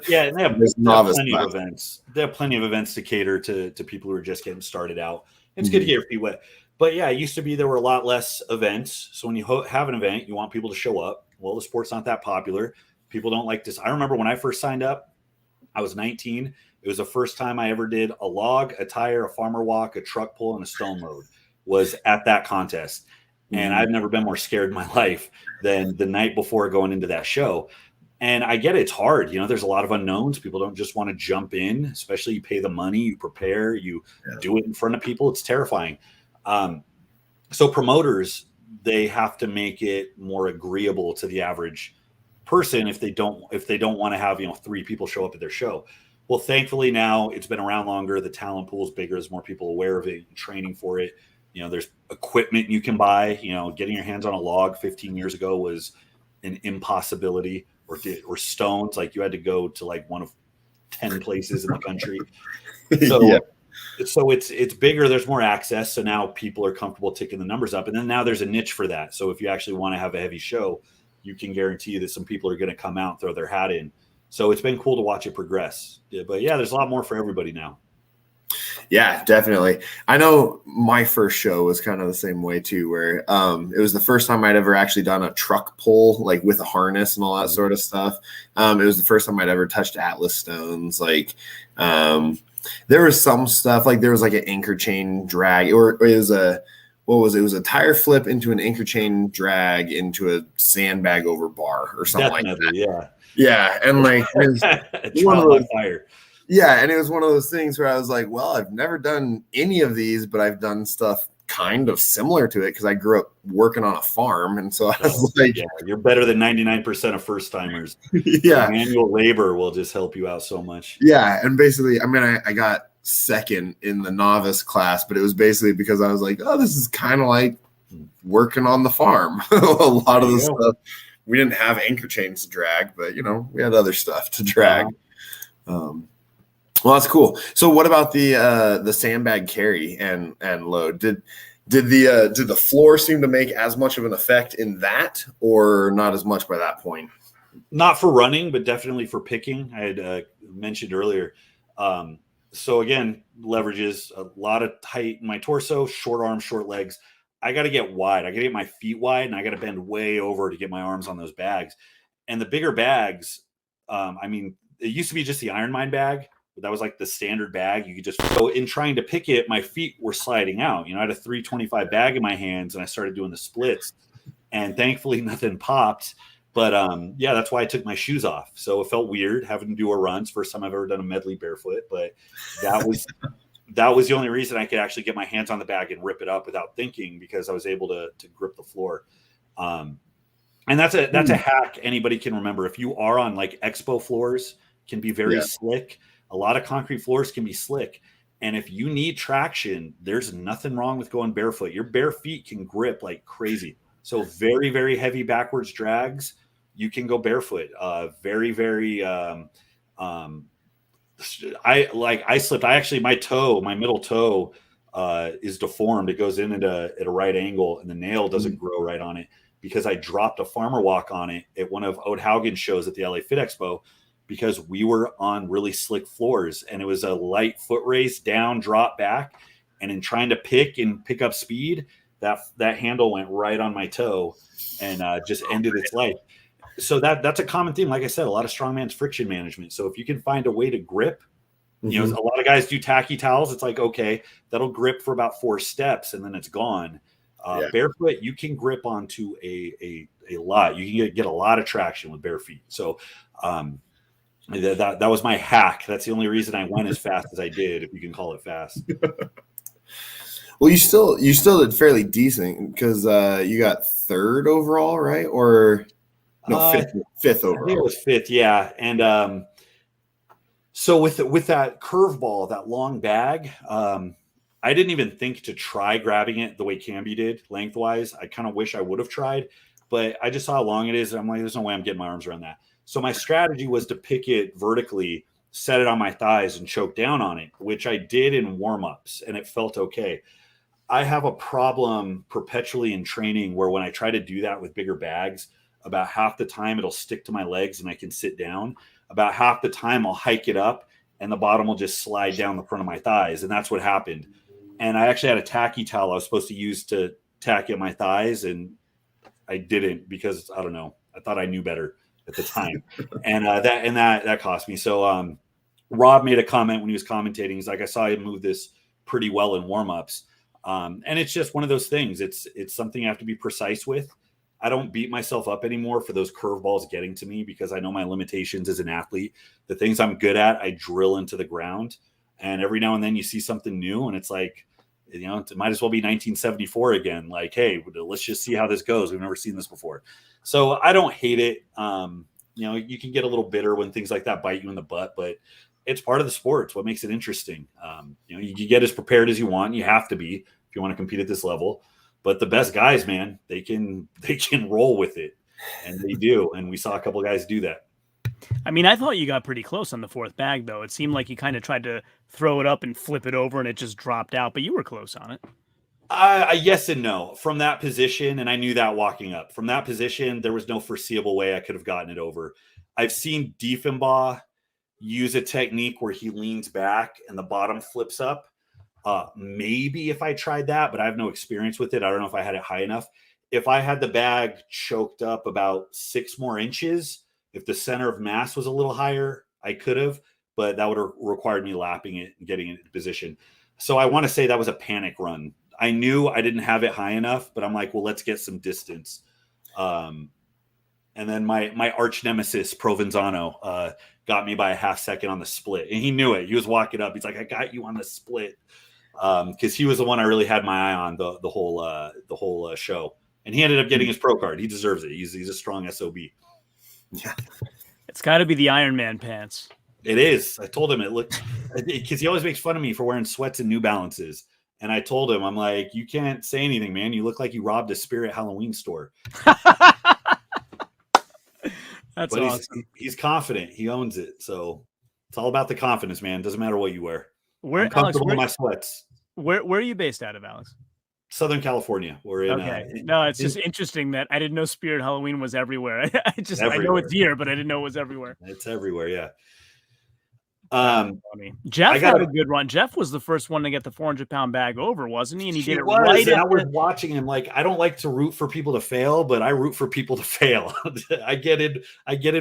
yeah, and they have plenty of events. They have plenty of events to cater to people who are just getting started out. It's good to get your feet wet. But yeah, it used to be there were a lot less events. So when you have an event, you want people to show up. Well, the sport's not that popular. People don't like this. I remember when I first signed up, I was 19. It was the first time I ever did a log, a tire, a farmer walk, a truck pull, and a stone load was at that contest. And I've never been more scared in my life than the night before going into that show. And I get it, it's hard. There's a lot of unknowns. People don't just want to jump in, especially you pay the money, you prepare, you do it in front of people. It's terrifying. So promoters, they have to make it more agreeable to the average person if they don't want to have, 3 people show up at their show. Well, thankfully now it's been around longer. The talent pool is bigger. There's more people aware of it, training for it. There's equipment you can buy. Getting your hands on a log 15 years ago was an impossibility, or stones. Like you had to go to like one of 10 places in the country. So, so it's bigger. There's more access. So now people are comfortable ticking the numbers up. And then now there's a niche for that. So if you actually want to have a heavy show, you can guarantee that some people are going to come out and throw their hat in. So it's been cool to watch it progress. But yeah, there's a lot more for everybody now. Yeah, definitely. I know my first show was kind of the same way too, where it was the first time I'd ever actually done a truck pull, like with a harness and all that sort of stuff. It was the first time I'd ever touched Atlas stones. Like there was some stuff, like there was like an anchor chain drag, or it was a, what was it? It was a tire flip into an anchor chain drag into a sandbag over bar or something like that. Yeah. Yeah. And like, one of those fire. Yeah, and it was one of those things where I was like, well, I've never done any of these, but I've done stuff kind of similar to it because I grew up working on a farm. And so I was like, yeah, you're better than 99% of first timers. Yeah. Manual labor will just help you out so much. Yeah. And basically, I got second in the novice class, but it was basically because I was like, oh, this is kind of like working on the farm. A lot of the stuff, we didn't have anchor chains to drag, but we had other stuff to drag. Well, that's cool. So what about the sandbag carry and load? Did the floor seem to make as much of an effect in that, or not as much by that point? Not for running, but definitely for picking. I had mentioned earlier. So again, leverages a lot of height in my torso, short arms, short legs. I got to get wide. I got to get my feet wide, and I got to bend way over to get my arms on those bags. And the bigger bags, I mean, it used to be just the Iron Mind bag, but that was like the standard bag. You could just go in trying to pick it. My feet were sliding out. You know, I had a 325 bag in my hands, and I started doing the splits. And thankfully, nothing popped. But yeah, that's why I took my shoes off. So it felt weird having to do a run. It's the first time I've ever done a medley barefoot. But that was the only reason I could actually get my hands on the bag and rip it up without thinking, because I was able to grip the floor. And that's a hack anybody can remember. If you are on like expo floors, can be very slick. A lot of concrete floors can be slick. And if you need traction, there's nothing wrong with going barefoot. Your bare feet can grip like crazy. So very, very heavy backwards drags, you can go barefoot. Very, very. I slipped. My middle toe is deformed. It goes in at a right angle, and the nail doesn't grow right on it, because I dropped a farmer walk on it at one of Ode Haugen's shows at the LA Fit Expo, because we were on really slick floors, and it was a light foot race, down, drop back, and in trying to pick up speed, that handle went right on my toe and just ended its life. So that's a common theme. Like I said, a lot of strongman's friction management. So if you can find a way to grip, you know, a lot of guys do tacky towels. It's like, okay, that'll grip for about 4 steps and then it's gone. Barefoot, you can grip onto a lot. You can get a lot of traction with bare feet. So that was my hack. That's the only reason I went as fast as I did, if you can call it fast. Well, you still did fairly decent, because you got 3rd overall, right? Or no, 5th overall. I think it was 5th, yeah. And so with that curveball, that long bag, I didn't even think to try grabbing it the way Camby did lengthwise. I kind of wish I would have tried, but I just saw how long it is, and I'm like, there's no way I'm getting my arms around that. So my strategy was to pick it vertically, set it on my thighs, and choke down on it, which I did in warm-ups, and it felt okay. I have a problem perpetually in training where when I try to do that with bigger bags, about half the time it'll stick to my legs and I can sit down. About half the time I'll hike it up and the bottom will just slide down the front of my thighs. And that's what happened. And I actually had a tacky towel I was supposed to use to tack at my thighs, and I didn't, because I don't know. I thought I knew better at the time. And that cost me. So Rob made a comment when he was commentating. He's like, I saw you move this pretty well in warm-ups. And it's just one of those things. It's something you have to be precise with. I don't beat myself up anymore for those curveballs getting to me, because I know my limitations as an athlete. The things I'm good at, I drill into the ground. And every now and then you see something new, and it's like, you know, it might as well be 1974 again. Like, hey, let's just see how this goes. We've never seen this before. So I don't hate it. You know, you can get a little bitter when things like that bite you in the butt, but it's part of the sport. It's what makes it interesting. You know, you can get as prepared as you want. You have to be if you want to compete at this level. But the best guys, man, they can roll with it, and they do. And we saw a couple of guys do that. I mean, I thought you got pretty close on the 4th bag, though. It seemed like you kind of tried to throw it up and flip it over, and it just dropped out. But you were close on it. Yes and no. From that position, and I knew that walking up. From that position, there was no foreseeable way I could have gotten it over. I've seen Diefenbaugh use a technique where he leans back and the bottom flips up. Maybe if I tried that, but I have no experience with it. I don't know if I had it high enough. If I had the bag choked up about 6 more inches, if the center of mass was a little higher, I could have, but that would have required me lapping it and getting it into position. So I want to say that was a panic run. I knew I didn't have it high enough, but I'm like, well, let's get some distance. And then my arch nemesis, Provenzano, got me by a half second on the split. And he knew it. He was walking up. He's like, I got you on the split. Because he was the one I really had my eye on the whole show. And he ended up getting his pro card. He deserves it. He's a strong SOB. Yeah. It's got to be the Iron Man pants. It is. I told him it looked, because he always makes fun of me for wearing sweats and New Balances. And I told him, I'm like, you can't say anything, man. You look like you robbed a Spirit Halloween store. That's but awesome. He's confident. He owns it. So it's all about the confidence, man. Doesn't matter what you wear. Where, I'm comfortable Alex, in my sweats. Where are you based out of, Alex? Southern California. We're in. Okay. No, it's just interesting that I didn't know Spirit Halloween was everywhere. I know it's here, but I didn't know it was everywhere. It's everywhere. Yeah. Funny. Jeff had a good run. Jeff was the first one to get the 400-pound bag over, wasn't he? And he did it right. And I was watching him. Like, I don't like to root for people to fail, but I root for people to fail. I get in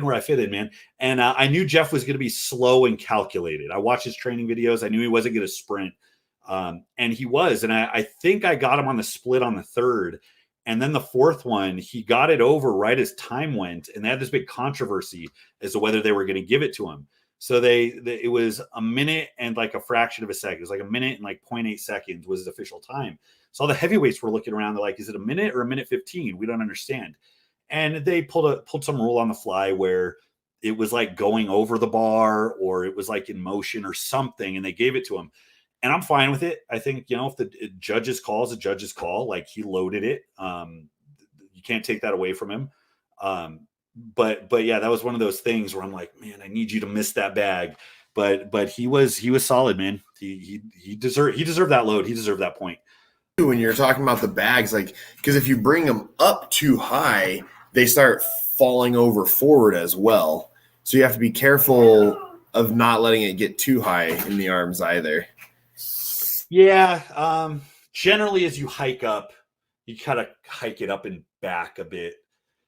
where I fit in, man. And I knew Jeff was going to be slow and calculated. I watched his training videos. I knew he wasn't going to sprint. And he was. And I think I got him on the split on the third. And then the fourth one, he got it over right as time went. And they had this big controversy as to whether they were going to give it to him. So it was a minute and like a fraction of a second. It was like a minute and like 0.8 seconds was his official time. So all the heavyweights were looking around. They're like, is it a minute or a minute 15? We don't understand. And they pulled some rule on the fly where it was like going over the bar or it was like in motion or something. And they gave it to him. And I'm fine with it. I think, if the judge's call is a judge's call, like he loaded it. You can't take that away from him. But yeah, that was one of those things where I'm like, man, I need you to miss that bag. But he was solid, man. He deserved that load. He deserved that point. When you're talking about the bags, like, because if you bring them up too high, they start falling over forward as well. So you have to be careful of not letting it get too high in the arms either. Yeah. Generally, as you hike up, you kind of hike it up and back a bit.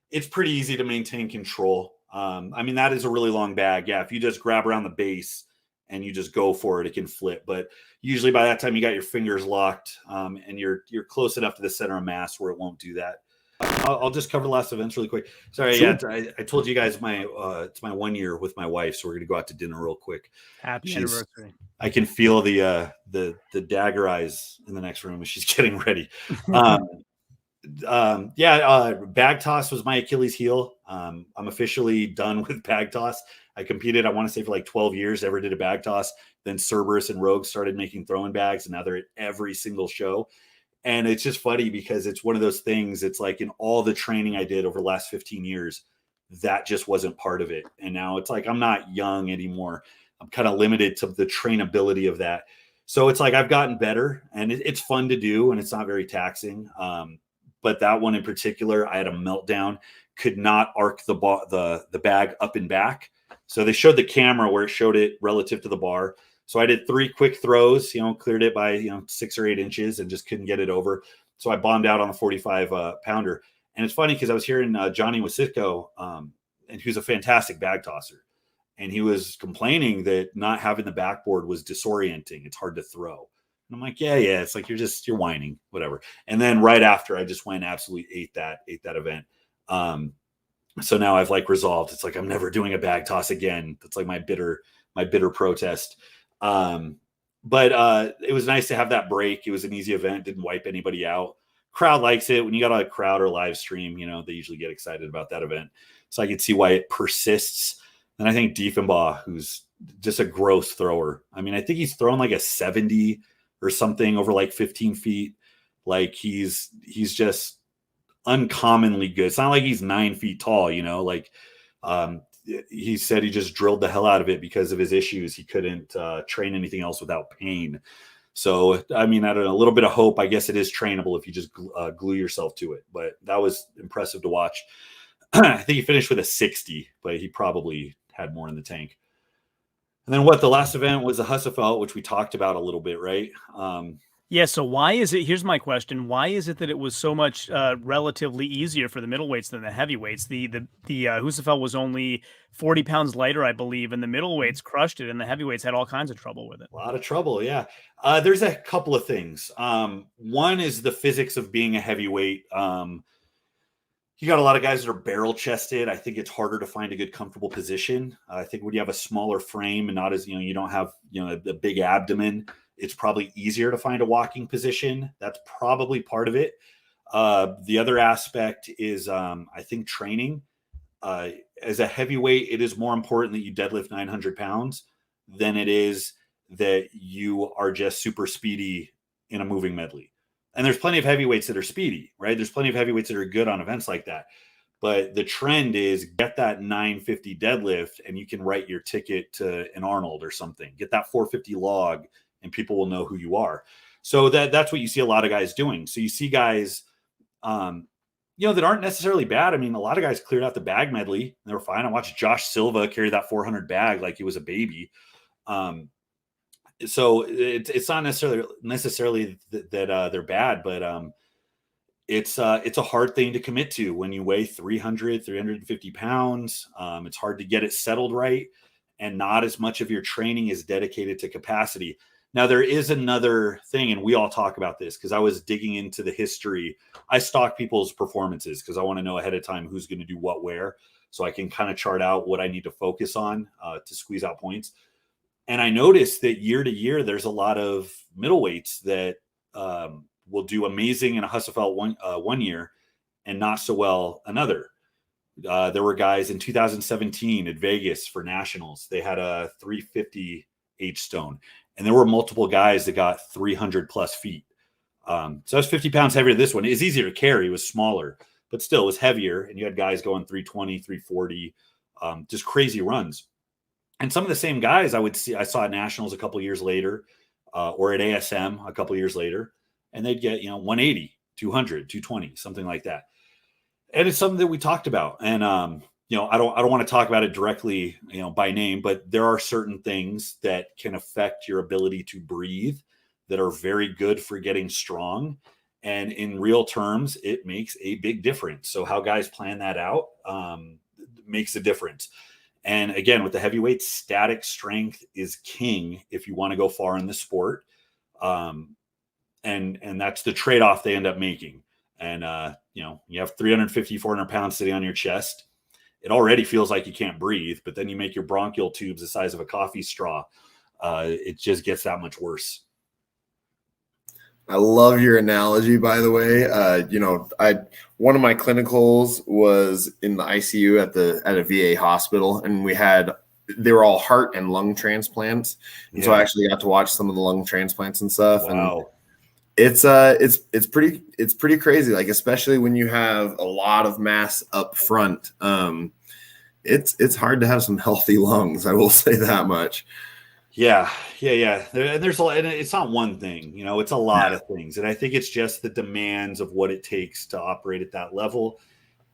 It's pretty easy to maintain control. That is a really long bag. Yeah, if you just grab around the base and you just go for it, it can flip. But usually by that time, you got your fingers locked and you're close enough to the center of mass where it won't do that. I'll just cover the last events really quick. Sorry, sure. Yeah, I told you guys it's my 1 year with my wife, so we're gonna go out to dinner real quick. Happy anniversary! I can feel the dagger eyes in the next room as she's getting ready. Bag toss was my Achilles heel. I'm officially done with bag toss. I competed, I want to say, for like 12 years, ever did a bag toss. Then Cerberus and Rogue started making throwing bags, and now they're at every single show. And it's just funny because it's one of those things. It's like in all the training I did over the last 15 years, that just wasn't part of it. And now it's like I'm not young anymore. I'm kind of limited to the trainability of that. So it's like I've gotten better, and it's fun to do, and it's not very taxing. But that one in particular, I had a meltdown, could not arc the bag up and back. So they showed the camera where it showed it relative to the bar. So I did 3 quick throws, cleared it by, 6 or 8 inches and just couldn't get it over. So I bombed out on the 45 pounder. And it's funny because I was hearing Johnny Wasitko, and who's a fantastic bag tosser. And he was complaining that not having the backboard was disorienting. It's hard to throw. And I'm like, yeah. It's like, you're whining, whatever. And then right after, I just went absolutely ate that event. So now I've like resolved. It's like, I'm never doing a bag toss again. That's like my bitter protest. But it was nice to have that break. It was an easy event. Didn't wipe anybody out. Crowd likes it. When you got a crowd or live stream, they usually get excited about that event. So I could see why it persists. And I think Diefenbaugh, who's just a gross thrower. I think he's thrown like a 70 or something over like 15 feet. Like he's just uncommonly good. It's not like he's 9 feet tall, he said he just drilled the hell out of it because of his issues. He couldn't train anything else without pain. So, I don't know, a little bit of hope. I guess it is trainable if you just glue yourself to it. But that was impressive to watch. I think he finished with a 60, but he probably had more in the tank. And then the last event was the Husafell, which we talked about a little bit, right? Yeah, so why is it, here's my question, why is it that it was so much relatively easier for the middleweights than the heavyweights? The Husafell was only 40 pounds lighter, I believe, and the middleweights crushed it, and the heavyweights had all kinds of trouble with it. A lot of trouble, yeah. There's a couple of things. One is the physics of being a heavyweight. You got a lot of guys that are barrel chested. I think it's harder to find a good comfortable position. I think when you have a smaller frame and not as, you don't have, the big abdomen, it's probably easier to find a walking position. That's probably part of it. The other aspect is, I think, training. As a heavyweight, it is more important that you deadlift 900 pounds than it is that you are just super speedy in a moving medley. And there's plenty of heavyweights that are speedy, right? There's plenty of heavyweights that are good on events like that. But the trend is get that 950 deadlift and you can write your ticket to an Arnold or something. Get that 450 log and people will know who you are. So that's what you see a lot of guys doing. So you see guys, that aren't necessarily bad. I mean, a lot of guys cleared out the bag medley and they were fine. I watched Josh Silva carry that 400 bag like he was a baby. So it's not necessarily that they're bad, but it's a hard thing to commit to when you weigh 350 pounds. It's hard to get it settled right, and not as much of your training is dedicated to capacity. Now, there is another thing, and we all talk about this because I was digging into the history. I stalk people's performances because I want to know ahead of time who's going to do what where, so I can kind of chart out what I need to focus on to squeeze out points. And I noticed that year to year, there's a lot of middleweights that will do amazing in a Husafell one year and not so well another. There were guys in 2017 at Vegas for nationals. They had a 350 H-stone. And there were multiple guys that got 300 plus feet. So that's 50 pounds heavier than this one. It was easier to carry. It was smaller, but still it was heavier. And you had guys going 320, 340, just crazy runs. And some of the same guys I saw at nationals a couple years later, or at ASM a couple years later, and they'd get, 180, 200, 220, something like that. And it's something that we talked about. And, I don't want to talk about it directly, by name, but there are certain things that can affect your ability to breathe that are very good for getting strong. And in real terms, it makes a big difference. So how guys plan that out makes a difference. And again, with the heavyweights, static strength is king if you want to go far in the sport. And that's the trade-off they end up making. And, you have 350, 400 pounds sitting on your chest. It already feels like you can't breathe, but then you make your bronchial tubes the size of a coffee straw. It just gets that much worse. I love your analogy, by the way. One of my clinicals was in the ICU at a VA hospital, and they were all heart and lung transplants. And so I actually got to watch some of the lung transplants and stuff. Wow. And it's pretty crazy. Like, especially when you have a lot of mass up front, it's hard to have some healthy lungs. I will say that much. Yeah. There's a lot, and it's not one thing, it's a lot of things. And I think it's just the demands of what it takes to operate at that level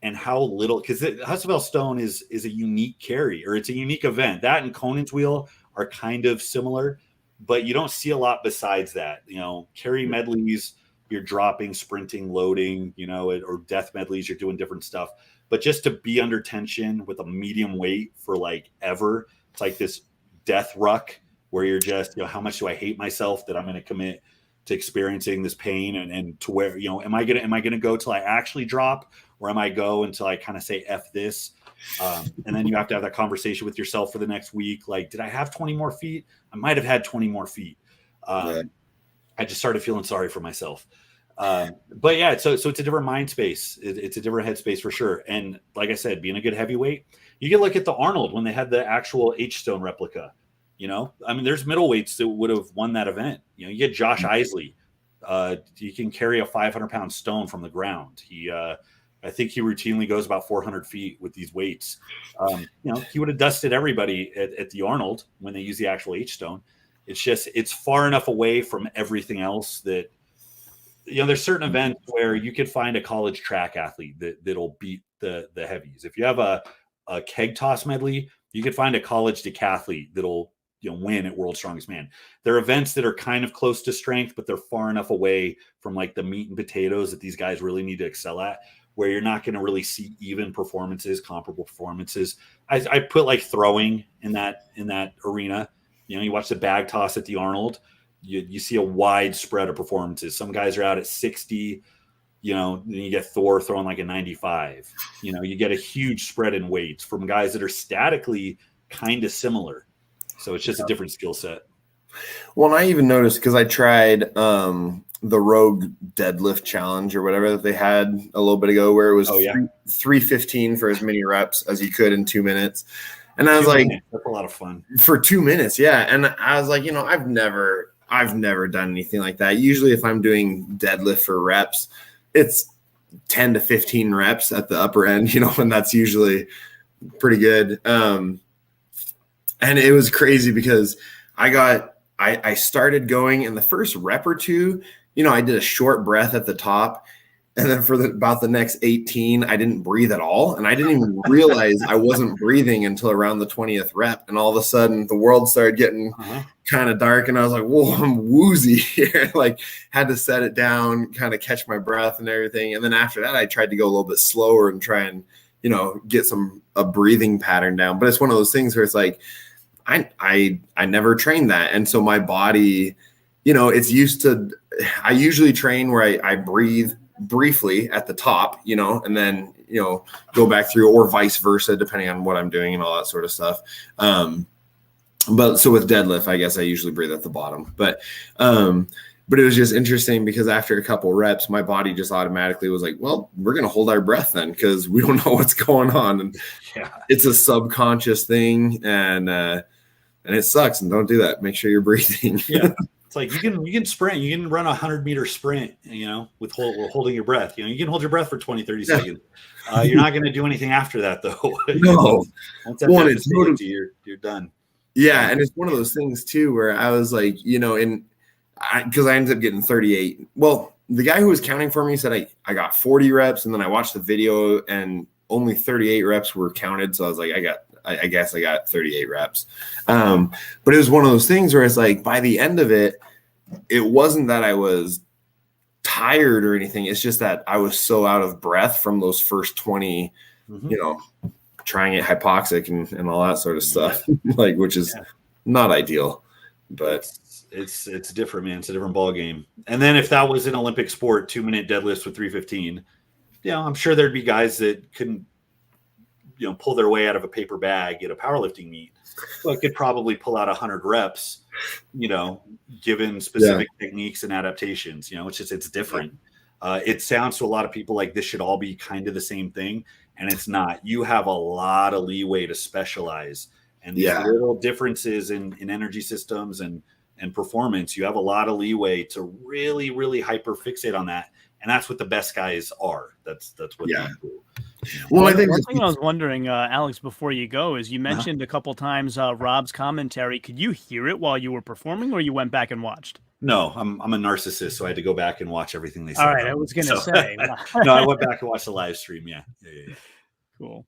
and how little, because Husafell Stone is a unique carry, or it's a unique event. That and Conan's wheel are kind of similar, but you don't see a lot besides that. Carry medleys, you're dropping, sprinting, loading, or death medleys, you're doing different stuff. But just to be under tension with a medium weight for like ever, it's like this death ruck where you're just, how much do I hate myself that I'm going to commit to experiencing this pain, and to where, am I going to go till I actually drop, or am I go until I kind of say F this? And then you have to have that conversation with yourself for the next week. Like, did I have 20 more feet? I might have had 20 more feet. I just started feeling sorry for myself. But yeah, so it's a different mind space. It's a different headspace for sure. And like I said, being a good heavyweight, you can look at the Arnold when they had the actual H-stone replica. There's middleweights that would have won that event. You get Josh Isley. He can carry a 500-pound stone from the ground. I think he routinely goes about 400 feet with these weights. He would have dusted everybody at the Arnold when they use the actual H-stone. It's far enough away from everything else that, there's certain events where you could find a college track athlete that'll beat the heavies. If you have a keg toss medley, you could find a college decathlete that'll win at World's Strongest Man. There are events that are kind of close to strength, but they're far enough away from like the meat and potatoes that these guys really need to excel at, where you're not going to really see even performances, comparable performances. I put like throwing in that arena. You watch the bag toss at the Arnold, you see a wide spread of performances. Some guys are out at 60, then you get Thor throwing like a 95. You get a huge spread in weights from guys that are statically kind of similar. So it's just a different skill set. Well, and I even noticed, because I tried the Rogue Deadlift Challenge or whatever that they had a little bit ago, where it was 315 for as many reps as you could in 2 minutes. And I was like, that's a lot of fun for 2 minutes. Yeah. And I was like, I've never done anything like that. Usually if I'm doing deadlift for reps, it's 10 to 15 reps at the upper end, and that's usually pretty good. And it was crazy because I I started going in the first rep or two, I did a short breath at the top. And then for about the next 18, I didn't breathe at all. And I didn't even realize I wasn't breathing until around the 20th rep. And all of a sudden the world started getting kind of dark. And I was like, whoa, I'm woozy here. Like had to set it down, kind of catch my breath and everything. And then after that, I tried to go a little bit slower and try and, get a breathing pattern down. But it's one of those things where it's like, I never trained that. And so my body, it's used to, I usually train where I breathe briefly at the top, and then, go back through, or vice versa, depending on what I'm doing and all that sort of stuff. But so with deadlift, I guess I usually breathe at the bottom, but it was just interesting because after a couple reps, my body just automatically was like, well, we're going to hold our breath then, because we don't know what's going on. And it's a subconscious thing, and it sucks. And don't do that. Make sure you're breathing. It's like you can sprint, you can run a 100-meter sprint, with holding your breath. You can hold your breath for 20, 30 seconds. You're not going to do anything after that, though. No. Once that you're done. Yeah, and it's one of those things too where I was like, because I ended up getting 38. Well, the guy who was counting for me said I got 40 reps, and then I watched the video and only 38 reps were counted. So I was like, I guess I got 38 reps. But it was one of those things where it's like by the end of it, it wasn't that I was tired or anything. It's just that I was so out of breath from those first 20, trying it hypoxic and all that sort of stuff, which is not ideal, but it's different, man. It's a different ball game. And then if that was an Olympic sport, 2-minute deadlifts with 315, I'm sure there'd be guys that couldn't, pull their way out of a paper bag at a powerlifting meet, but could probably pull out 100 reps, given specific techniques and adaptations. It's different. It sounds to a lot of people like this should all be kind of the same thing, and it's not. You have a lot of leeway to specialize, and these little differences in energy systems and performance, you have a lot of leeway to really, really hyper fixate on that. And that's what the best guys are. That's what they do. Well, I think one thing I was wondering, Alex, before you go, is you mentioned a couple times Rob's commentary. Could you hear it while you were performing, or you went back and watched? No, I'm a narcissist, so I had to go back and watch everything they said. All right, I was going to say. No, I went back and watched the live stream. Yeah. Cool.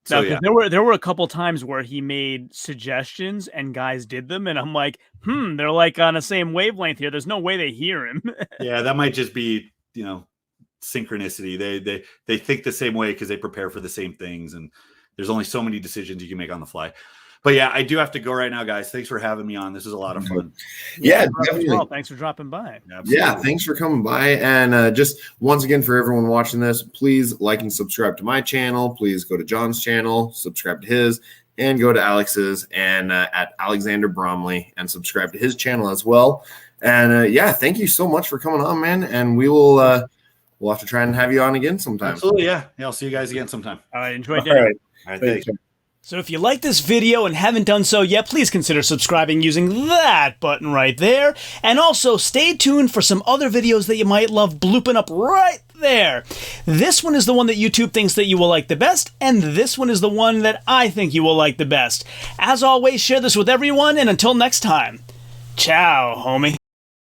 So there were a couple times where he made suggestions and guys did them, and I'm like, they're like on the same wavelength here. There's no way they hear him. Yeah, that might just be synchronicity. They think the same way because they prepare for the same things, and there's only so many decisions you can make on the fly. But yeah, I do have to go right now, guys. Thanks for having me on. This is a lot of fun. Yeah, definitely. Well, thanks for dropping by. Absolutely. Yeah, thanks for coming by. And just once again, for everyone watching this, please like and subscribe to my channel. Please go to John's channel, subscribe to his, and go to Alex's and at Alexander Bromley and subscribe to his channel as well. And thank you so much for coming on, man. And we will we'll have to try and have you on again sometime. Absolutely, yeah. I'll see you guys again sometime. All right, enjoy dinner. All right, thanks. So if you like this video and haven't done so yet, please consider subscribing using that button right there. And also stay tuned for some other videos that you might love blooping up right there. This one is the one that YouTube thinks that you will like the best, and this one is the one that I think you will like the best. As always, share this with everyone, and until next time, ciao, homie.